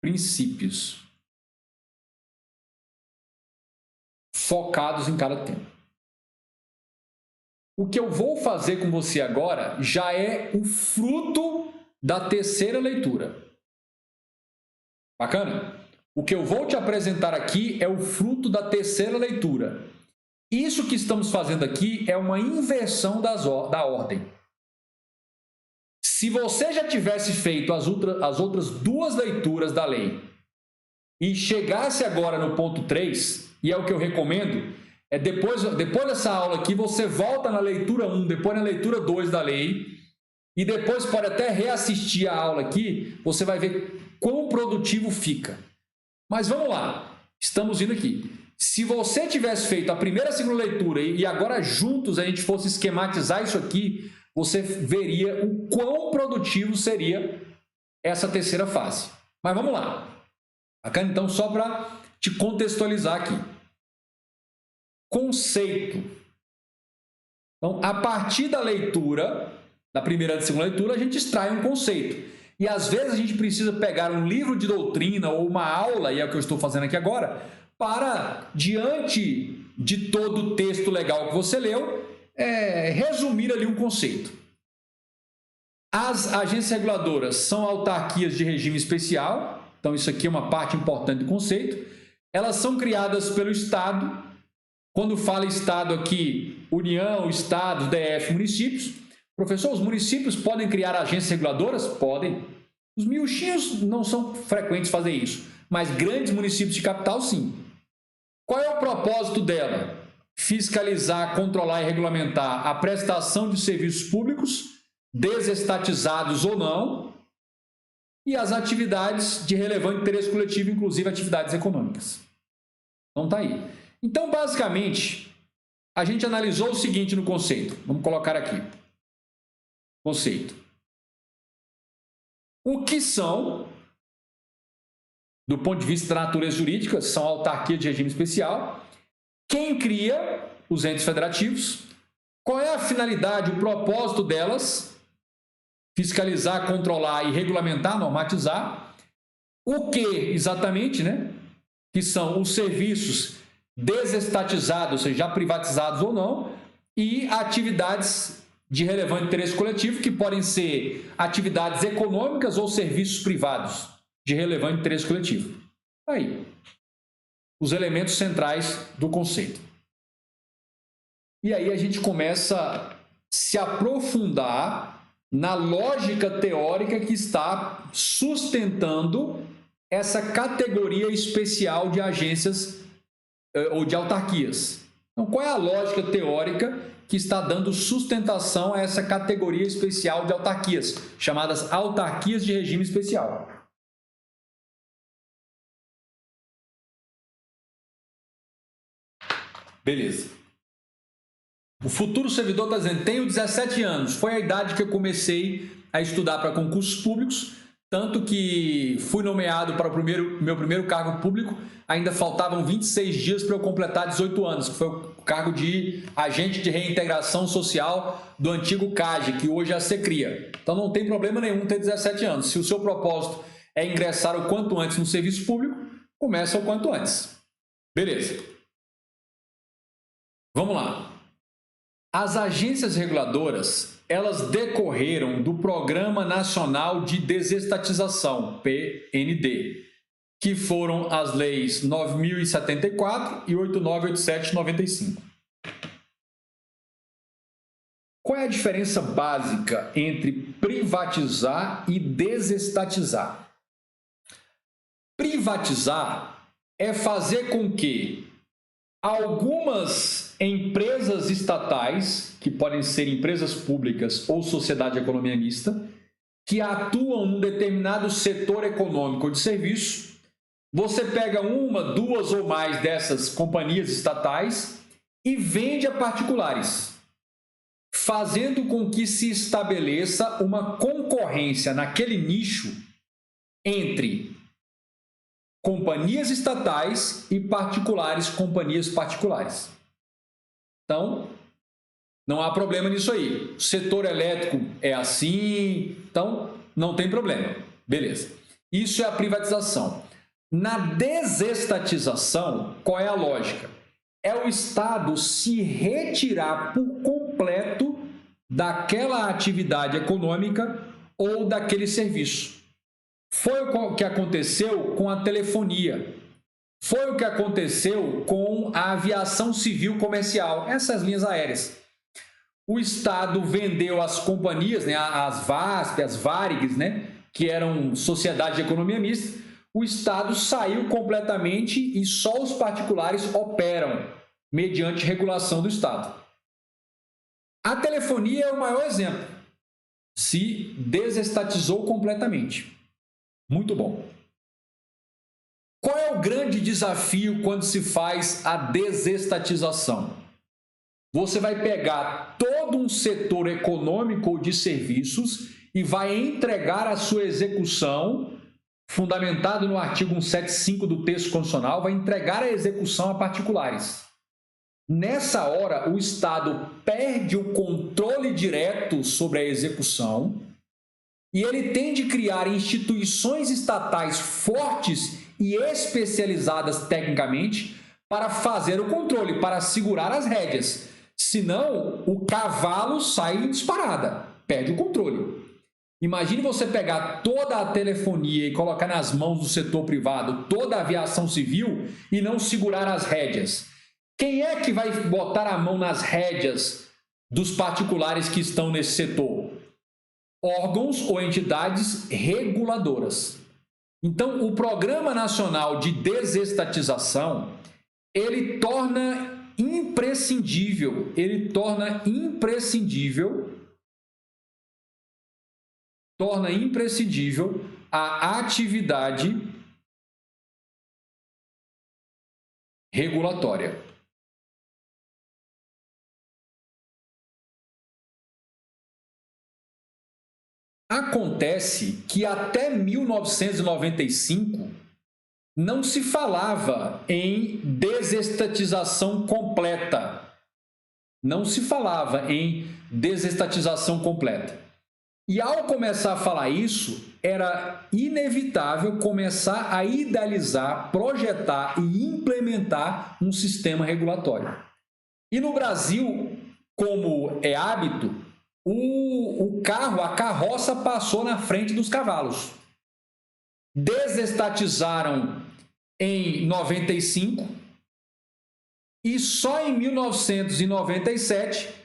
princípios focados em cada tema. O que eu vou fazer com você agora já é o fruto da terceira leitura. Bacana? O que eu vou te apresentar aqui é o fruto da terceira leitura. Isso que estamos fazendo aqui é uma inversão da ordem. Se você já tivesse feito as outras duas leituras da lei e chegasse agora no ponto 3, e é o que eu recomendo, depois dessa aula aqui, você volta na leitura 1, depois na leitura 2 da lei, e depois pode até reassistir a aula aqui, você vai ver quão produtivo fica. Mas vamos lá, estamos indo aqui. Se você tivesse feito a primeira e a segunda leitura e agora juntos a gente fosse esquematizar isso aqui, você veria o quão produtivo seria essa terceira fase. Mas vamos lá. Bacana? Então, só para te contextualizar aqui. Conceito. Então, a partir da leitura, da primeira e da segunda leitura, a gente extrai um conceito. E às vezes a gente precisa pegar um livro de doutrina ou uma aula, e é o que eu estou fazendo aqui agora, para, diante de todo o texto legal que você leu, resumir ali um conceito. As agências reguladoras são autarquias de regime especial, então isso aqui é uma parte importante do conceito. Elas são criadas pelo Estado. Quando fala Estado aqui, União, Estados, DF, municípios. Professor, os municípios podem criar agências reguladoras? Podem. Os miuchinhos não são frequentes fazer isso, mas grandes municípios de capital, sim. Qual é o propósito dela? Fiscalizar, controlar e regulamentar a prestação de serviços públicos, desestatizados ou não, e as atividades de relevante interesse coletivo, inclusive atividades econômicas. Então está aí. Então, basicamente, a gente analisou o seguinte no conceito. Vamos colocar aqui. Conceito. O que são, do ponto de vista da natureza jurídica, são autarquias de regime especial. Quem cria os entes federativos? Qual é a finalidade, o propósito delas? Fiscalizar, controlar e regulamentar, normatizar. O que exatamente, né? Que são os serviços desestatizados, ou seja, já privatizados ou não, e atividades de relevante interesse coletivo, que podem ser atividades econômicas ou serviços privados de relevante interesse coletivo. Aí, os elementos centrais do conceito. E aí a gente começa a se aprofundar na lógica teórica que está sustentando essa categoria especial de agências ou de autarquias. Então, qual é a lógica teórica que está dando sustentação a essa categoria especial de autarquias, chamadas autarquias de regime especial? Beleza. O futuro servidor está dizendo, tenho 17 anos, foi a idade que eu comecei a estudar para concursos públicos, tanto que fui nomeado para meu primeiro cargo público, ainda faltavam 26 dias para eu completar 18 anos, que foi o cargo de agente de reintegração social do antigo CAGE, que hoje é a SECRIA. Então não tem problema nenhum ter 17 anos. Se o seu propósito é ingressar o quanto antes no serviço público, começa o quanto antes. Beleza. Vamos lá. As agências reguladoras, elas decorreram do Programa Nacional de Desestatização, PND, que foram as leis 9.074 e 8.987/95. Qual é a diferença básica entre privatizar e desestatizar? Privatizar é fazer com que algumas empresas estatais, que podem ser empresas públicas ou sociedade de economia mista, que atuam num determinado setor econômico ou de serviço, você pega uma, duas ou mais dessas companhias estatais e vende a particulares, fazendo com que se estabeleça uma concorrência naquele nicho entre companhias estatais e particulares, companhias particulares. Então, não há problema nisso aí. O setor elétrico é assim, então não tem problema. Beleza. Isso é a privatização. Na desestatização, qual é a lógica? É o Estado se retirar por completo daquela atividade econômica ou daquele serviço. Foi o que aconteceu com a telefonia. Foi o que aconteceu com a aviação civil comercial, essas linhas aéreas. O Estado vendeu as companhias, né, as VASP, as Varig, né, que eram sociedade de economia mista. O Estado saiu completamente e só os particulares operam mediante regulação do Estado. A telefonia é o maior exemplo. Se desestatizou completamente. Muito bom. Qual é o grande desafio quando se faz a desestatização? Você vai pegar todo um setor econômico ou de serviços e vai entregar a sua execução, fundamentado no artigo 175 do texto constitucional, vai entregar a execução a particulares. Nessa hora, o Estado perde o controle direto sobre a execução e ele tem de criar instituições estatais fortes e especializadas tecnicamente para fazer o controle, para segurar as rédeas. Senão, o cavalo sai em disparada, perde o controle. Imagine você pegar toda a telefonia e colocar nas mãos do setor privado, toda a aviação civil e não segurar as rédeas. Quem é que vai botar a mão nas rédeas dos particulares que estão nesse setor? Órgãos ou entidades reguladoras. Então, o Programa Nacional de Desestatização, ele torna imprescindível a atividade regulatória. Acontece que até 1995 não se falava em desestatização completa. E ao começar a falar isso, era inevitável começar a idealizar, projetar e implementar um sistema regulatório. E no Brasil, como é hábito, a carroça passou na frente dos cavalos. Desestatizaram em 95 e só em 1997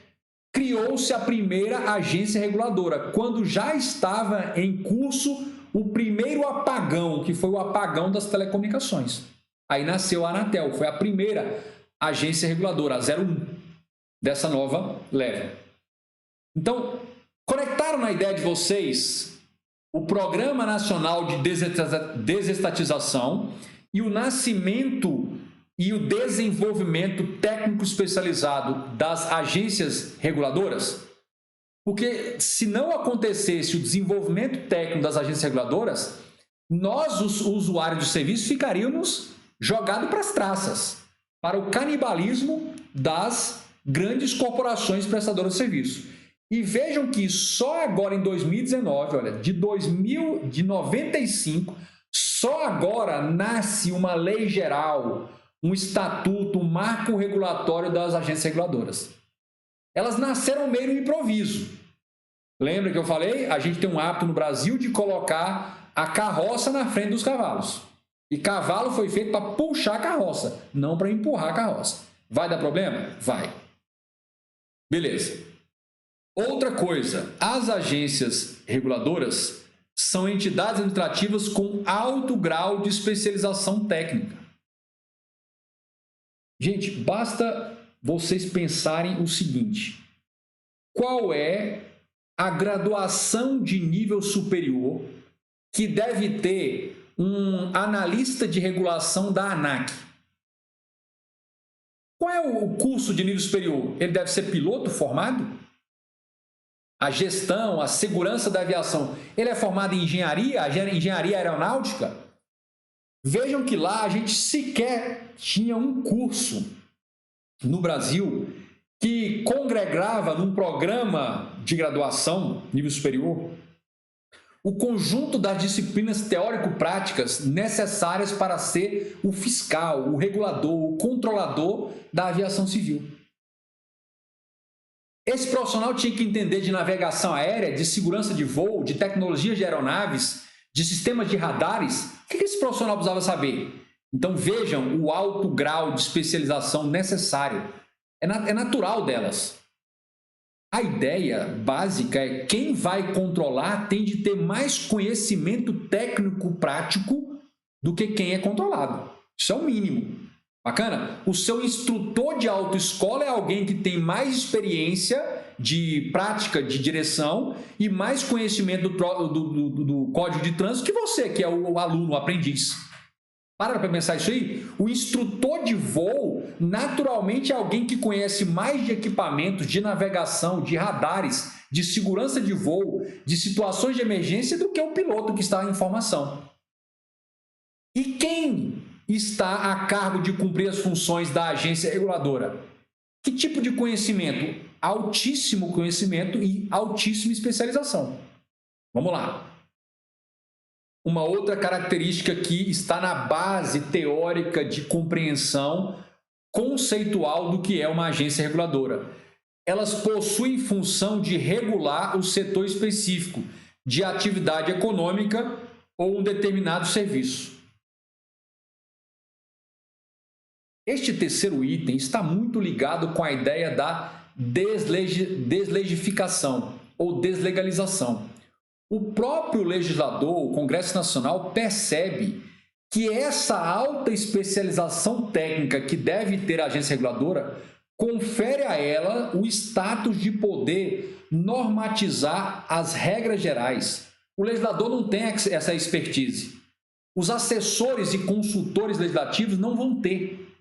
criou-se a primeira agência reguladora, quando já estava em curso o primeiro apagão, que foi o apagão das telecomunicações. Aí nasceu a Anatel, foi a primeira agência reguladora, a 01, dessa nova leva. Então, conectaram na ideia de vocês o Programa Nacional de Desestatização e o nascimento e o desenvolvimento técnico especializado das agências reguladoras? Porque se não acontecesse o desenvolvimento técnico das agências reguladoras, nós, os usuários do serviço, ficaríamos jogados para as traças, para o canibalismo das grandes corporações prestadoras de serviço. E vejam que só agora em 2019, olha, de 95, só agora nasce uma lei geral, um estatuto, um marco regulatório das agências reguladoras. Elas nasceram meio no improviso. Lembra que eu falei? A gente tem um hábito no Brasil de colocar a carroça na frente dos cavalos. E cavalo foi feito para puxar a carroça, não para empurrar a carroça. Vai dar problema? Vai. Beleza. Outra coisa, as agências reguladoras são entidades administrativas com alto grau de especialização técnica. Gente, basta vocês pensarem o seguinte: qual é a graduação de nível superior que deve ter um analista de regulação da ANAC? Qual é o curso de nível superior? Ele deve ser piloto formado? A gestão, a segurança da aviação, ele é formado em engenharia aeronáutica? Vejam que lá a gente sequer tinha um curso no Brasil que congregava num programa de graduação, nível superior, o conjunto das disciplinas teórico-práticas necessárias para ser o fiscal, o regulador, o controlador da aviação civil. Esse profissional tinha que entender de navegação aérea, de segurança de voo, de tecnologia de aeronaves, de sistemas de radares. O que esse profissional precisava saber? Então vejam o alto grau de especialização necessário. É natural delas. A ideia básica é que quem vai controlar tem de ter mais conhecimento técnico prático do que quem é controlado. Isso é o mínimo. Bacana? O seu instrutor de autoescola é alguém que tem mais experiência de prática de direção e mais conhecimento do código de trânsito que você, que é o aluno, o aprendiz. Para pensar isso aí? O instrutor de voo, naturalmente, é alguém que conhece mais de equipamentos, de navegação, de radares, de segurança de voo, de situações de emergência do que o piloto que está em formação. E quem está a cargo de cumprir as funções da agência reguladora? Que tipo de conhecimento? Altíssimo conhecimento e altíssima especialização. Vamos lá. Uma outra característica que está na base teórica de compreensão conceitual do que é uma agência reguladora. Elas possuem função de regular o setor específico de atividade econômica ou um determinado serviço. Este terceiro item está muito ligado com a ideia da deslegificação ou deslegalização. O próprio legislador, o Congresso Nacional, percebe que essa alta especialização técnica que deve ter a agência reguladora confere a ela o status de poder normatizar as regras gerais. O legislador não tem essa expertise. Os assessores e consultores legislativos não vão ter,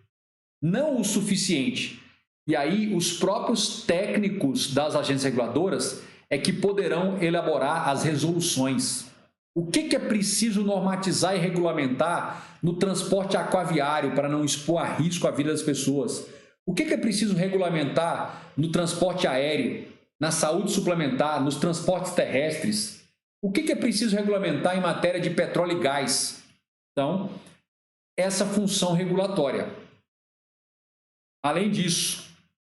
não o suficiente. E aí os próprios técnicos das agências reguladoras é que poderão elaborar as resoluções. O que é preciso normatizar e regulamentar no transporte aquaviário para não expor a risco a vida das pessoas? O que é preciso regulamentar no transporte aéreo, na saúde suplementar, nos transportes terrestres? O que é preciso regulamentar em matéria de petróleo e gás? Então, essa função regulatória. Além disso,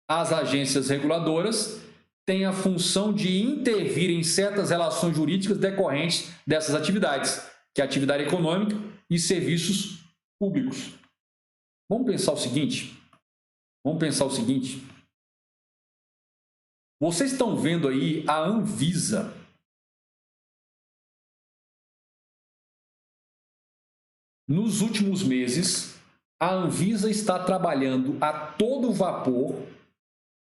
as agências reguladoras têm a função de intervir em certas relações jurídicas decorrentes dessas atividades, que é a atividade econômica e serviços públicos. Vamos pensar o seguinte. Vocês estão vendo aí a Anvisa. Nos últimos meses, a Anvisa está trabalhando a todo vapor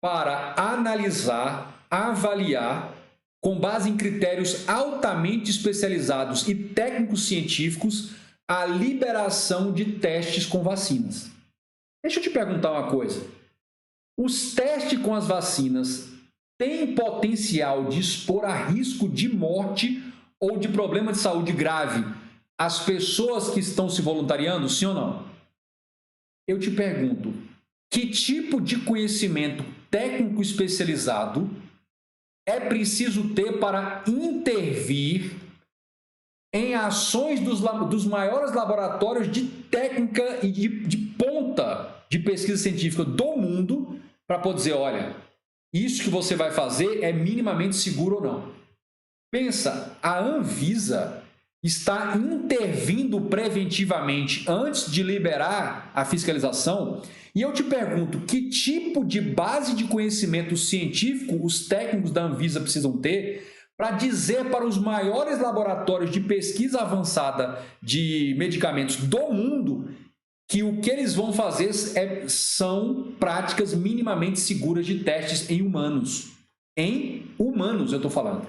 para analisar, avaliar, com base em critérios altamente especializados e técnicos científicos, a liberação de testes com vacinas. Deixa eu te perguntar uma coisa. Os testes com as vacinas têm potencial de expor a risco de morte ou de problema de saúde grave as pessoas que estão se voluntariando, sim ou não? Eu te pergunto, que tipo de conhecimento técnico especializado é preciso ter para intervir em ações dos maiores laboratórios de técnica e de ponta de pesquisa científica do mundo para poder dizer, olha, isso que você vai fazer é minimamente seguro ou não? Pensa, a Anvisa está intervindo preventivamente antes de liberar a fiscalização. E eu te pergunto, que tipo de base de conhecimento científico os técnicos da Anvisa precisam ter para dizer para os maiores laboratórios de pesquisa avançada de medicamentos do mundo que o que eles vão fazer são práticas minimamente seguras de testes em humanos. Em humanos, eu estou falando.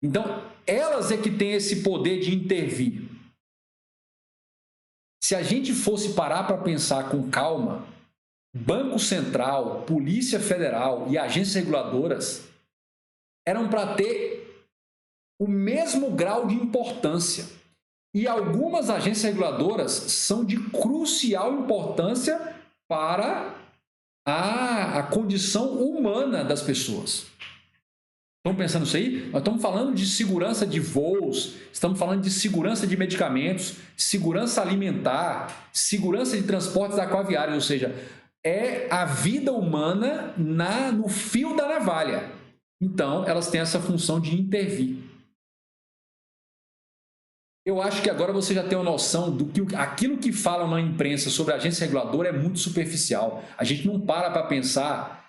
Então, elas é que têm esse poder de intervir. Se a gente fosse parar para pensar com calma, Banco Central, Polícia Federal e agências reguladoras eram para ter o mesmo grau de importância. E algumas agências reguladoras são de crucial importância para a condição humana das pessoas. Estão pensando isso aí? Nós estamos falando de segurança de voos, estamos falando de segurança de medicamentos, segurança alimentar, segurança de transportes aquaviários, ou seja, é a vida humana no fio da navalha. Então, elas têm essa função de intervir. Eu acho que agora você já tem uma noção do que aquilo que falam na imprensa sobre a agência reguladora é muito superficial. A gente não para pensar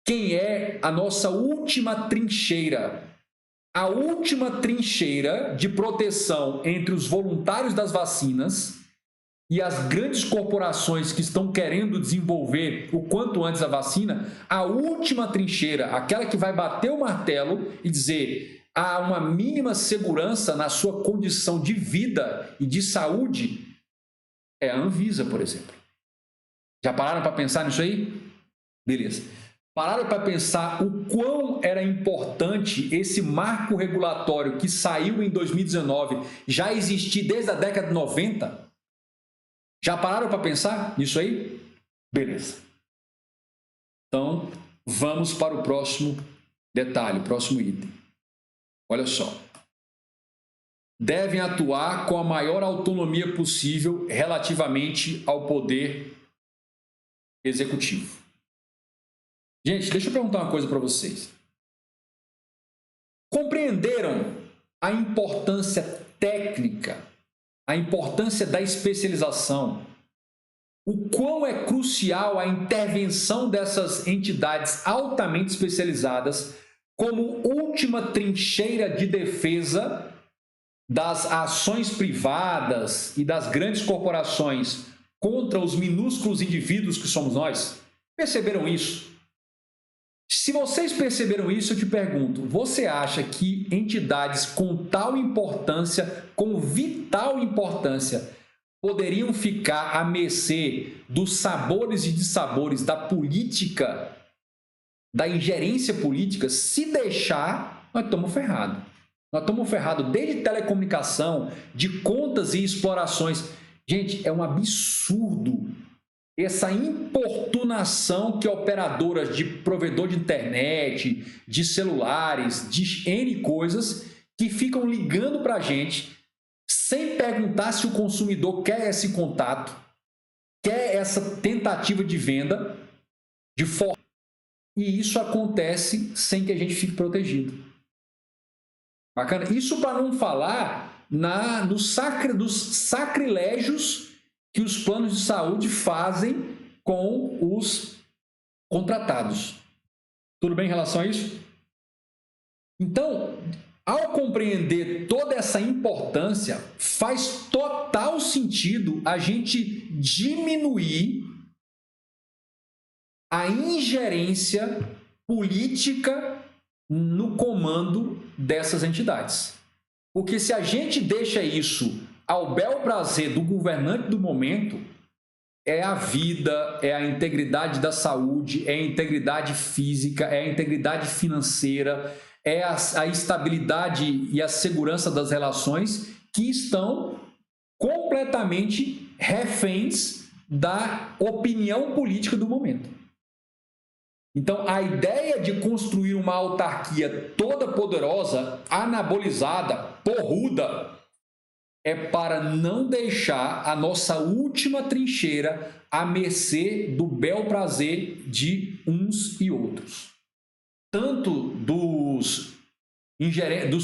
quem é a nossa última trincheira. A última trincheira de proteção entre os voluntários das vacinas e as grandes corporações que estão querendo desenvolver o quanto antes a vacina, a última trincheira, aquela que vai bater o martelo e dizer há uma mínima segurança na sua condição de vida e de saúde, é a Anvisa, por exemplo. Já pararam para pensar nisso aí? Beleza. Pararam para pensar o quão era importante esse marco regulatório que saiu em 2019, já existir desde a década de 90? Já pararam para pensar nisso aí? Beleza. Então, vamos para o próximo detalhe, o próximo item. Olha só. Devem atuar com a maior autonomia possível relativamente ao poder executivo. Gente, deixa eu perguntar uma coisa para vocês. Compreenderam a importância técnica, a importância da especialização, o quão é crucial a intervenção dessas entidades altamente especializadas como última trincheira de defesa das ações privadas e das grandes corporações contra os minúsculos indivíduos que somos nós? Perceberam isso? Se vocês perceberam isso, eu te pergunto, você acha que entidades com tal importância, com vital importância, poderiam ficar à mercê dos sabores e dissabores da política, da ingerência política? Se deixar, nós estamos ferrados. Nós estamos ferrados desde telecomunicação, de contas e explorações. Gente, é um absurdo essa importunação que operadoras de provedor de internet, de celulares, de N coisas, que ficam ligando para a gente sem perguntar se o consumidor quer esse contato, quer essa tentativa de venda de forma. E isso acontece sem que a gente fique protegido. Bacana? Isso para não falar dos sacrilégios que os planos de saúde fazem com os contratados. Tudo bem em relação a isso? Então, ao compreender toda essa importância, faz total sentido a gente diminuir a ingerência política no comando dessas entidades. Porque se a gente deixa isso ao bel prazer do governante do momento, é a vida, é a integridade da saúde, é a integridade física, é a integridade financeira, é a estabilidade e a segurança das relações que estão completamente reféns da opinião política do momento. Então, a ideia de construir uma autarquia toda poderosa, anabolizada, porruda, é para não deixar a nossa última trincheira à mercê do bel prazer de uns e outros. Tanto dos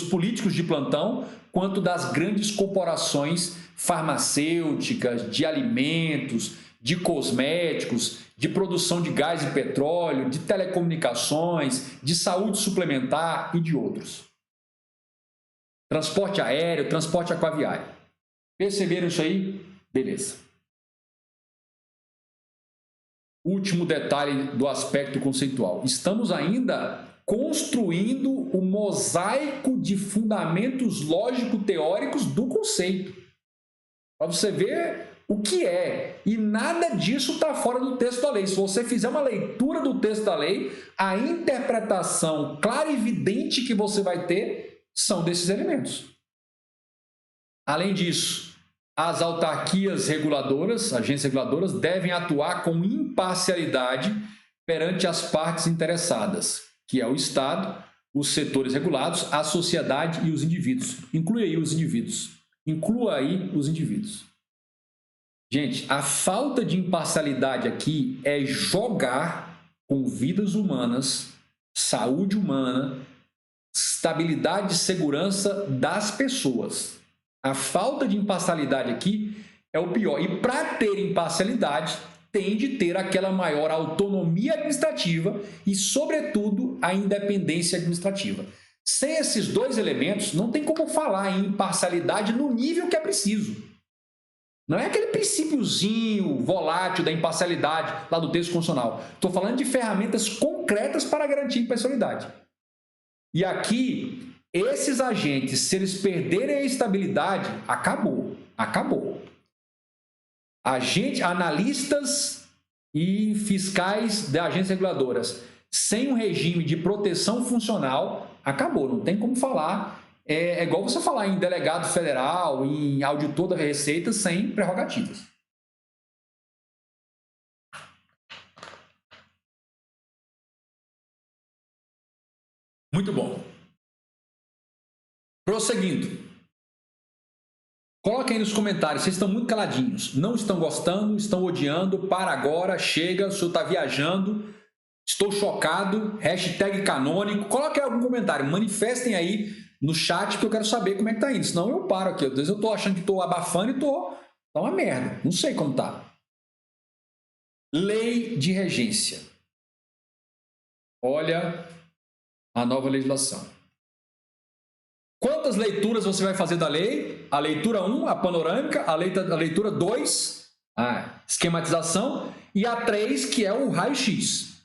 políticos de plantão, quanto das grandes corporações farmacêuticas, de alimentos, de cosméticos, de produção de gás e petróleo, de telecomunicações, de saúde suplementar e de outros. Transporte aéreo, transporte aquaviário. Perceberam isso aí? Beleza. Último detalhe do aspecto conceitual. Estamos ainda construindo o mosaico de fundamentos lógico-teóricos do conceito. Para você ver o que é. E nada disso está fora do texto da lei. Se você fizer uma leitura do texto da lei, a interpretação clara e evidente que você vai ter são desses elementos. Além disso, as autarquias reguladoras, agências reguladoras, devem atuar com imparcialidade perante as partes interessadas, que é o Estado, os setores regulados, a sociedade e os indivíduos. Inclua aí os indivíduos. Inclua aí os indivíduos. Gente, a falta de imparcialidade aqui é jogar com vidas humanas, saúde humana, estabilidade e segurança das pessoas. A falta de imparcialidade aqui é o pior. E para ter imparcialidade, tem de ter aquela maior autonomia administrativa e, sobretudo, a independência administrativa. Sem esses dois elementos, não tem como falar em imparcialidade no nível que é preciso. Não é aquele princípiozinho volátil da imparcialidade lá do texto constitucional. Estou falando de ferramentas concretas para garantir imparcialidade. E aqui, esses agentes, se eles perderem a estabilidade, acabou. Acabou. Analistas e fiscais de agências reguladoras sem um regime de proteção funcional, acabou. Não tem como falar. É igual você falar em delegado federal, em auditor da Receita sem prerrogativas. Muito bom. Prosseguindo. Coloquem aí nos comentários, vocês estão muito caladinhos. Não estão gostando, estão odiando, para agora, chega, o senhor está viajando, estou chocado, hashtag canônico. Coloquem algum comentário, manifestem aí no chat que eu quero saber como é que está indo. Senão eu paro aqui. Às vezes eu estou achando que estou abafando e estou... Tá uma merda, não sei como tá. Lei de regência. Olha a nova legislação. Quantas leituras você vai fazer da lei? A leitura 1, a panorâmica, a leitura 2, a esquematização, e a 3, que é o raio-x.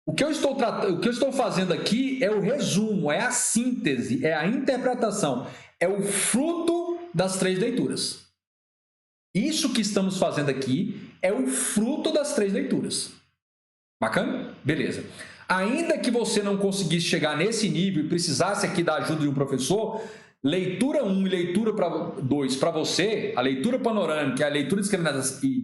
O que eu estou fazendo aqui é o resumo, é a síntese, é a interpretação, é o fruto das 3 leituras. Isso que estamos fazendo aqui é o fruto das 3 leituras. Bacana? Beleza. Ainda que você não conseguisse chegar nesse nível e precisasse aqui da ajuda de um professor, leitura 1 e leitura 2 para você, a leitura panorâmica e a leitura de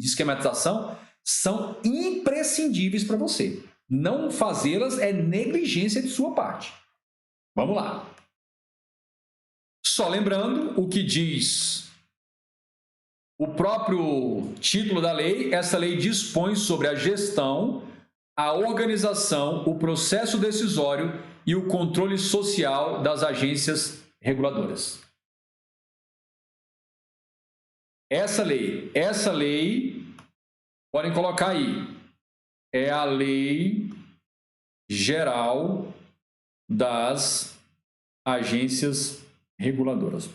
esquematização são imprescindíveis para você. Não fazê-las é negligência de sua parte. Vamos lá. Só lembrando o que diz o próprio título da lei, essa lei dispõe sobre a gestão, a organização, o processo decisório e o controle social das agências reguladoras. Essa lei, podem colocar aí, é a Lei Geral das Agências Reguladoras.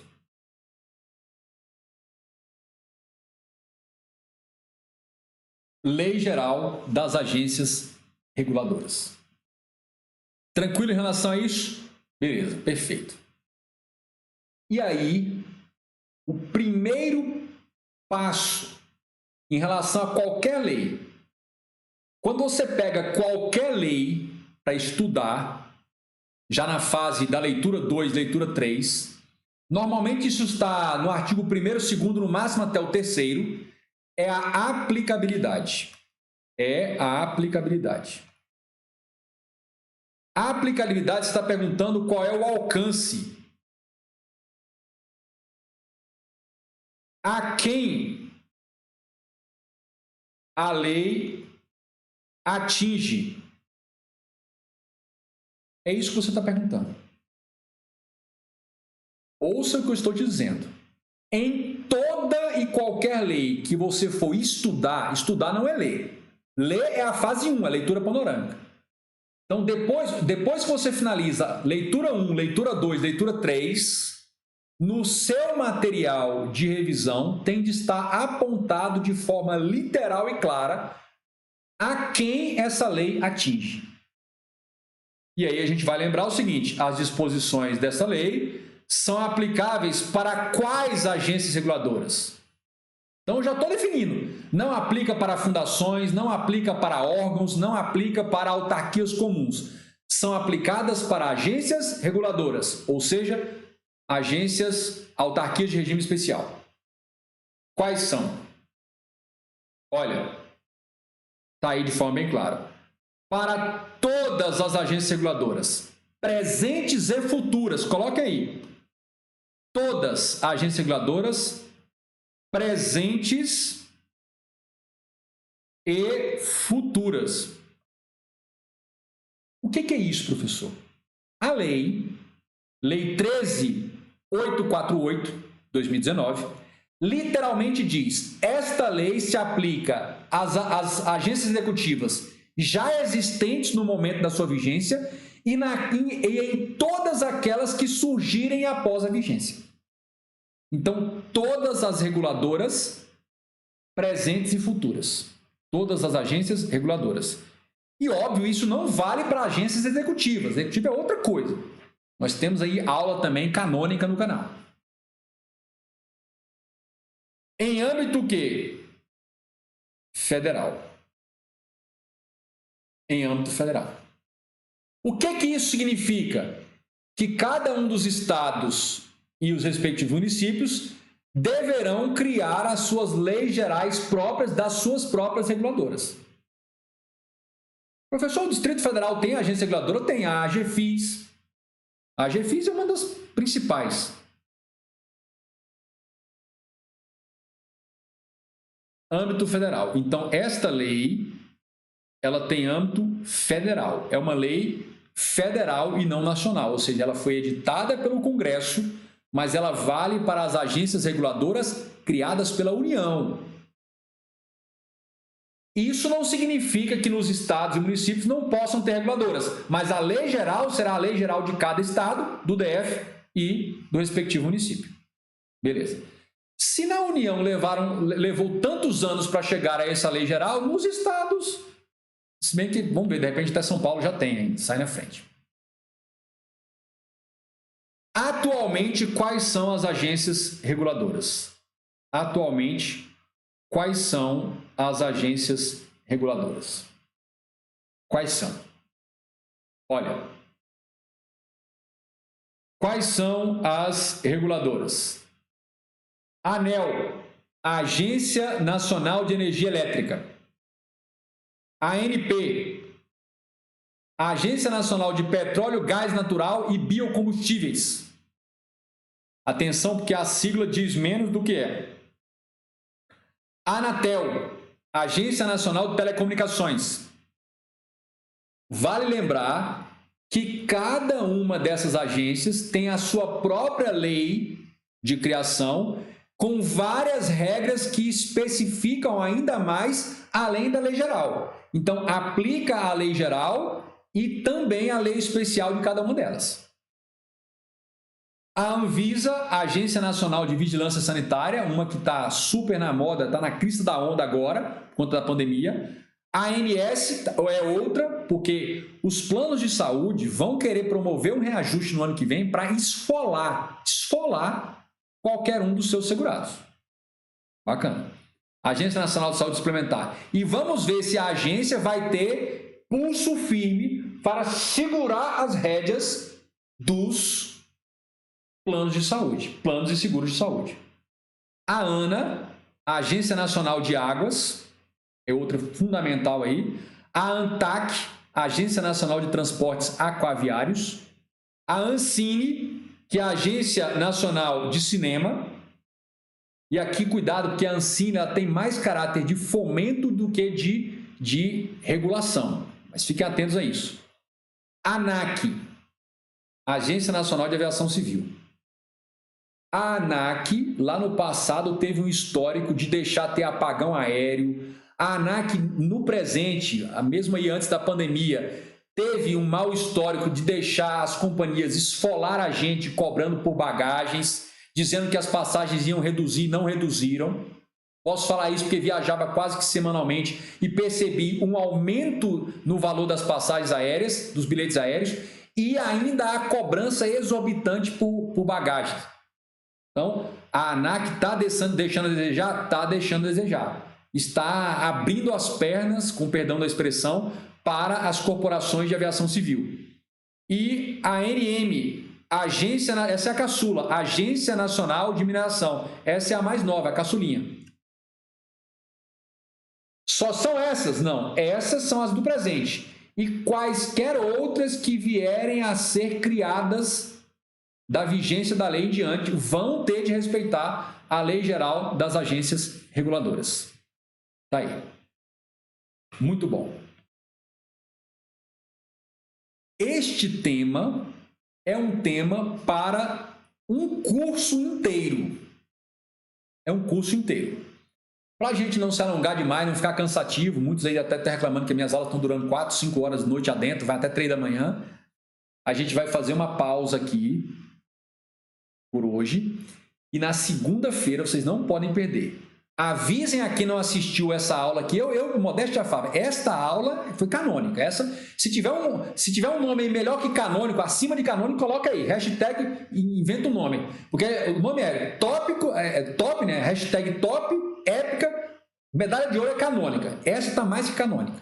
Lei Geral das Agências Reguladoras. Tranquilo em relação a isso? Beleza, perfeito. E aí, o primeiro passo em relação a qualquer lei, quando você pega qualquer lei para estudar, já na fase da leitura 2, leitura 3, normalmente isso está no artigo 1º, 2º, no máximo até o 3º, é a aplicabilidade. É a aplicabilidade. A aplicabilidade está perguntando qual é o alcance. A quem a lei atinge? É isso que você está perguntando. Ouça o que eu estou te dizendo. Em toda e qualquer lei que você for estudar não é ler. Ler é a fase 1, a leitura panorâmica. Então, depois que você finaliza leitura 1, leitura 2, leitura 3, no seu material de revisão tem de estar apontado de forma literal e clara a quem essa lei atinge. E aí a gente vai lembrar o seguinte, as disposições dessa lei são aplicáveis para quais agências reguladoras? Então, eu já estou definindo. Não aplica para fundações, não aplica para órgãos, não aplica para autarquias comuns. São aplicadas para agências reguladoras, ou seja, autarquias de regime especial. Quais são? Olha, está aí de forma bem clara. Para todas as agências reguladoras, presentes e futuras, coloque aí. Todas as agências reguladoras presentes e futuras. O que é isso, professor? A lei 13.848, 2019, literalmente diz: esta lei se aplica às agências executivas já existentes no momento da sua vigência e em todas aquelas que surgirem após a vigência. Então, todas as reguladoras presentes e futuras. Todas as agências reguladoras. E, óbvio, isso não vale para agências executivas. Executiva é outra coisa. Nós temos aí aula também canônica no canal. Em âmbito quê? Federal. Em âmbito federal. O que isso significa? Que cada um dos estados e os respectivos municípios deverão criar as suas leis gerais próprias das suas próprias reguladoras. Professor, o Distrito Federal tem agência reguladora? Tem a AGFIS. A AGFIS é uma das principais. Âmbito federal. Então, esta lei, ela tem âmbito federal. É uma lei federal e não nacional, ou seja, ela foi editada pelo Congresso, mas ela vale para as agências reguladoras criadas pela União. Isso não significa que nos estados e municípios não possam ter reguladoras, mas a lei geral será a lei geral de cada estado, do DF e do respectivo município. Beleza. Se na União levou tantos anos para chegar a essa lei geral, nos estados, se bem que, vamos ver, de repente até São Paulo já tem ainda, sai na frente. Atualmente, quais são as agências reguladoras? Atualmente, quais são as agências reguladoras? Quais são? Olha, quais são as reguladoras? ANEEL, Agência Nacional de Energia Elétrica. ANP, Agência Nacional de Petróleo, Gás Natural e Biocombustíveis. Atenção, porque a sigla diz menos do que é. Anatel, Agência Nacional de Telecomunicações. Vale lembrar que cada uma dessas agências tem a sua própria lei de criação, com várias regras que especificam ainda mais além da lei geral. Então, aplica a lei geral e também a lei especial de cada uma delas. A Anvisa, a Agência Nacional de Vigilância Sanitária, uma que está super na moda, está na crista da onda agora, por conta da pandemia. A ANS é outra, porque os planos de saúde vão querer promover um reajuste no ano que vem para esfolar qualquer um dos seus segurados. Bacana. Agência Nacional de Saúde Suplementar. E vamos ver se a agência vai ter pulso firme para segurar as rédeas dos planos de saúde, planos e seguros de saúde. A ANA, a Agência Nacional de Águas, é outra fundamental aí. A ANTAC, a Agência Nacional de Transportes Aquaviários. A ANCINE, que é a Agência Nacional de Cinema. E aqui, cuidado, porque a ANCINE ela tem mais caráter de fomento do que de regulação. Mas fiquem atentos a isso. A ANAC, Agência Nacional de Aviação Civil. A ANAC, lá no passado, teve um histórico de deixar ter apagão aéreo. A ANAC, no presente, mesmo aí antes da pandemia, teve um mau histórico de deixar as companhias esfolar a gente cobrando por bagagens, dizendo que as passagens iam reduzir, não reduziram. Posso falar isso porque viajava quase que semanalmente e percebi um aumento no valor das passagens aéreas, dos bilhetes aéreos, e ainda a cobrança exorbitante por bagagens. Então, a ANAC está deixando a desejar? Está deixando a desejar. Está abrindo as pernas, com perdão da expressão, para as corporações de aviação civil. E a ANM, essa é a caçula, Agência Nacional de Mineração. Essa é a mais nova, a caçulinha. Só são essas? Não, essas são as do presente. E quaisquer outras que vierem a ser criadas da vigência da lei em diante vão ter de respeitar a lei geral das agências reguladoras. Tá aí. Muito bom. Este tema é um tema para um curso inteiro. É um curso inteiro. Para a gente não se alongar demais, não ficar cansativo, muitos aí até estão reclamando que minhas aulas estão durando 4, 5 horas de noite adentro, vai até 3 da manhã. A gente vai fazer uma pausa aqui por hoje e na segunda-feira vocês não podem perder. Avisem a quem não assistiu essa aula aqui. Eu modéstia Fábio, esta aula foi canônica. Essa, se tiver um nome melhor que canônico, acima de canônico, coloca aí, hashtag, inventa um nome. Porque o nome é tópico, top, né? Hashtag top, épica, medalha de ouro é canônica. Essa está mais que canônica.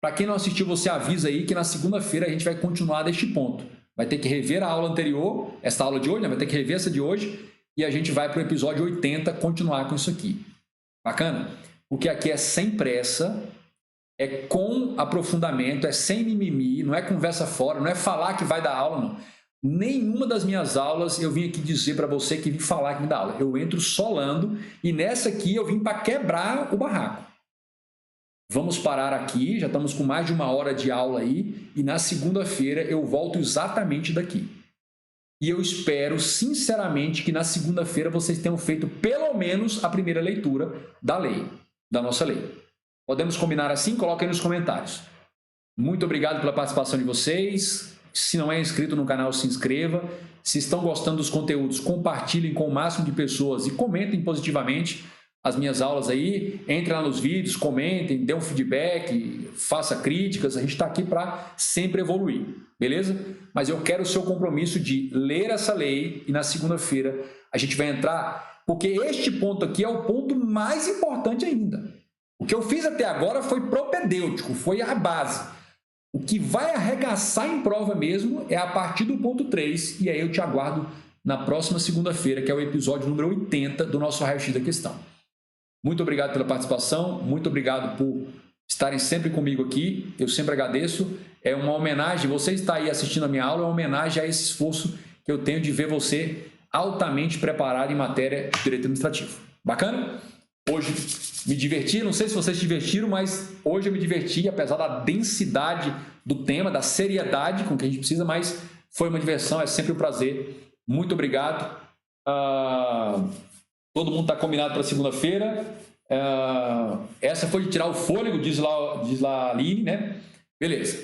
Para quem não assistiu, você avisa aí que na segunda-feira a gente vai continuar deste ponto. Vai ter que rever a aula anterior, essa aula de hoje, né? Vai ter que rever essa de hoje. E a gente vai para o episódio 80 continuar com isso aqui. Bacana? Porque aqui é sem pressa, é com aprofundamento, é sem mimimi, não é conversa fora, não é falar que vai dar aula, não. Nenhuma das minhas aulas eu vim aqui dizer para você que vim falar que me dá aula. Eu entro solando e nessa aqui eu vim para quebrar o barraco. Vamos parar aqui, já estamos com mais de 1 hora de aula aí e na segunda-feira eu volto exatamente daqui. E eu espero, sinceramente, que na segunda-feira vocês tenham feito pelo menos a primeira leitura da lei, da nossa lei. Podemos combinar assim? Coloque aí nos comentários. Muito obrigado pela participação de vocês. Se não é inscrito no canal, se inscreva. Se estão gostando dos conteúdos, compartilhem com o máximo de pessoas e comentem positivamente as minhas aulas aí. Entre lá nos vídeos, comentem, dê um feedback, faça críticas. A gente está aqui para sempre evoluir, beleza? Mas eu quero o seu compromisso de ler essa lei e na segunda-feira a gente vai entrar, porque este ponto aqui é o ponto mais importante ainda. O que eu fiz até agora foi propedêutico, foi a base. O que vai arregaçar em prova mesmo é a partir do ponto 3, e aí eu te aguardo na próxima segunda-feira, que é o episódio número 80 do nosso Raio-X da Questão. Muito obrigado pela participação, muito obrigado por estarem sempre comigo aqui, eu sempre agradeço. É uma homenagem, você está aí assistindo a minha aula, é uma homenagem a esse esforço que eu tenho de ver você altamente preparado em matéria de direito administrativo. Bacana? Hoje me diverti, não sei se vocês se divertiram, mas hoje eu me diverti, apesar da densidade do tema, da seriedade com que a gente precisa, mas foi uma diversão, é sempre um prazer. Muito obrigado. Todo mundo está combinado para segunda-feira. Essa foi de tirar o fôlego, diz lá a Aline, né? Beleza.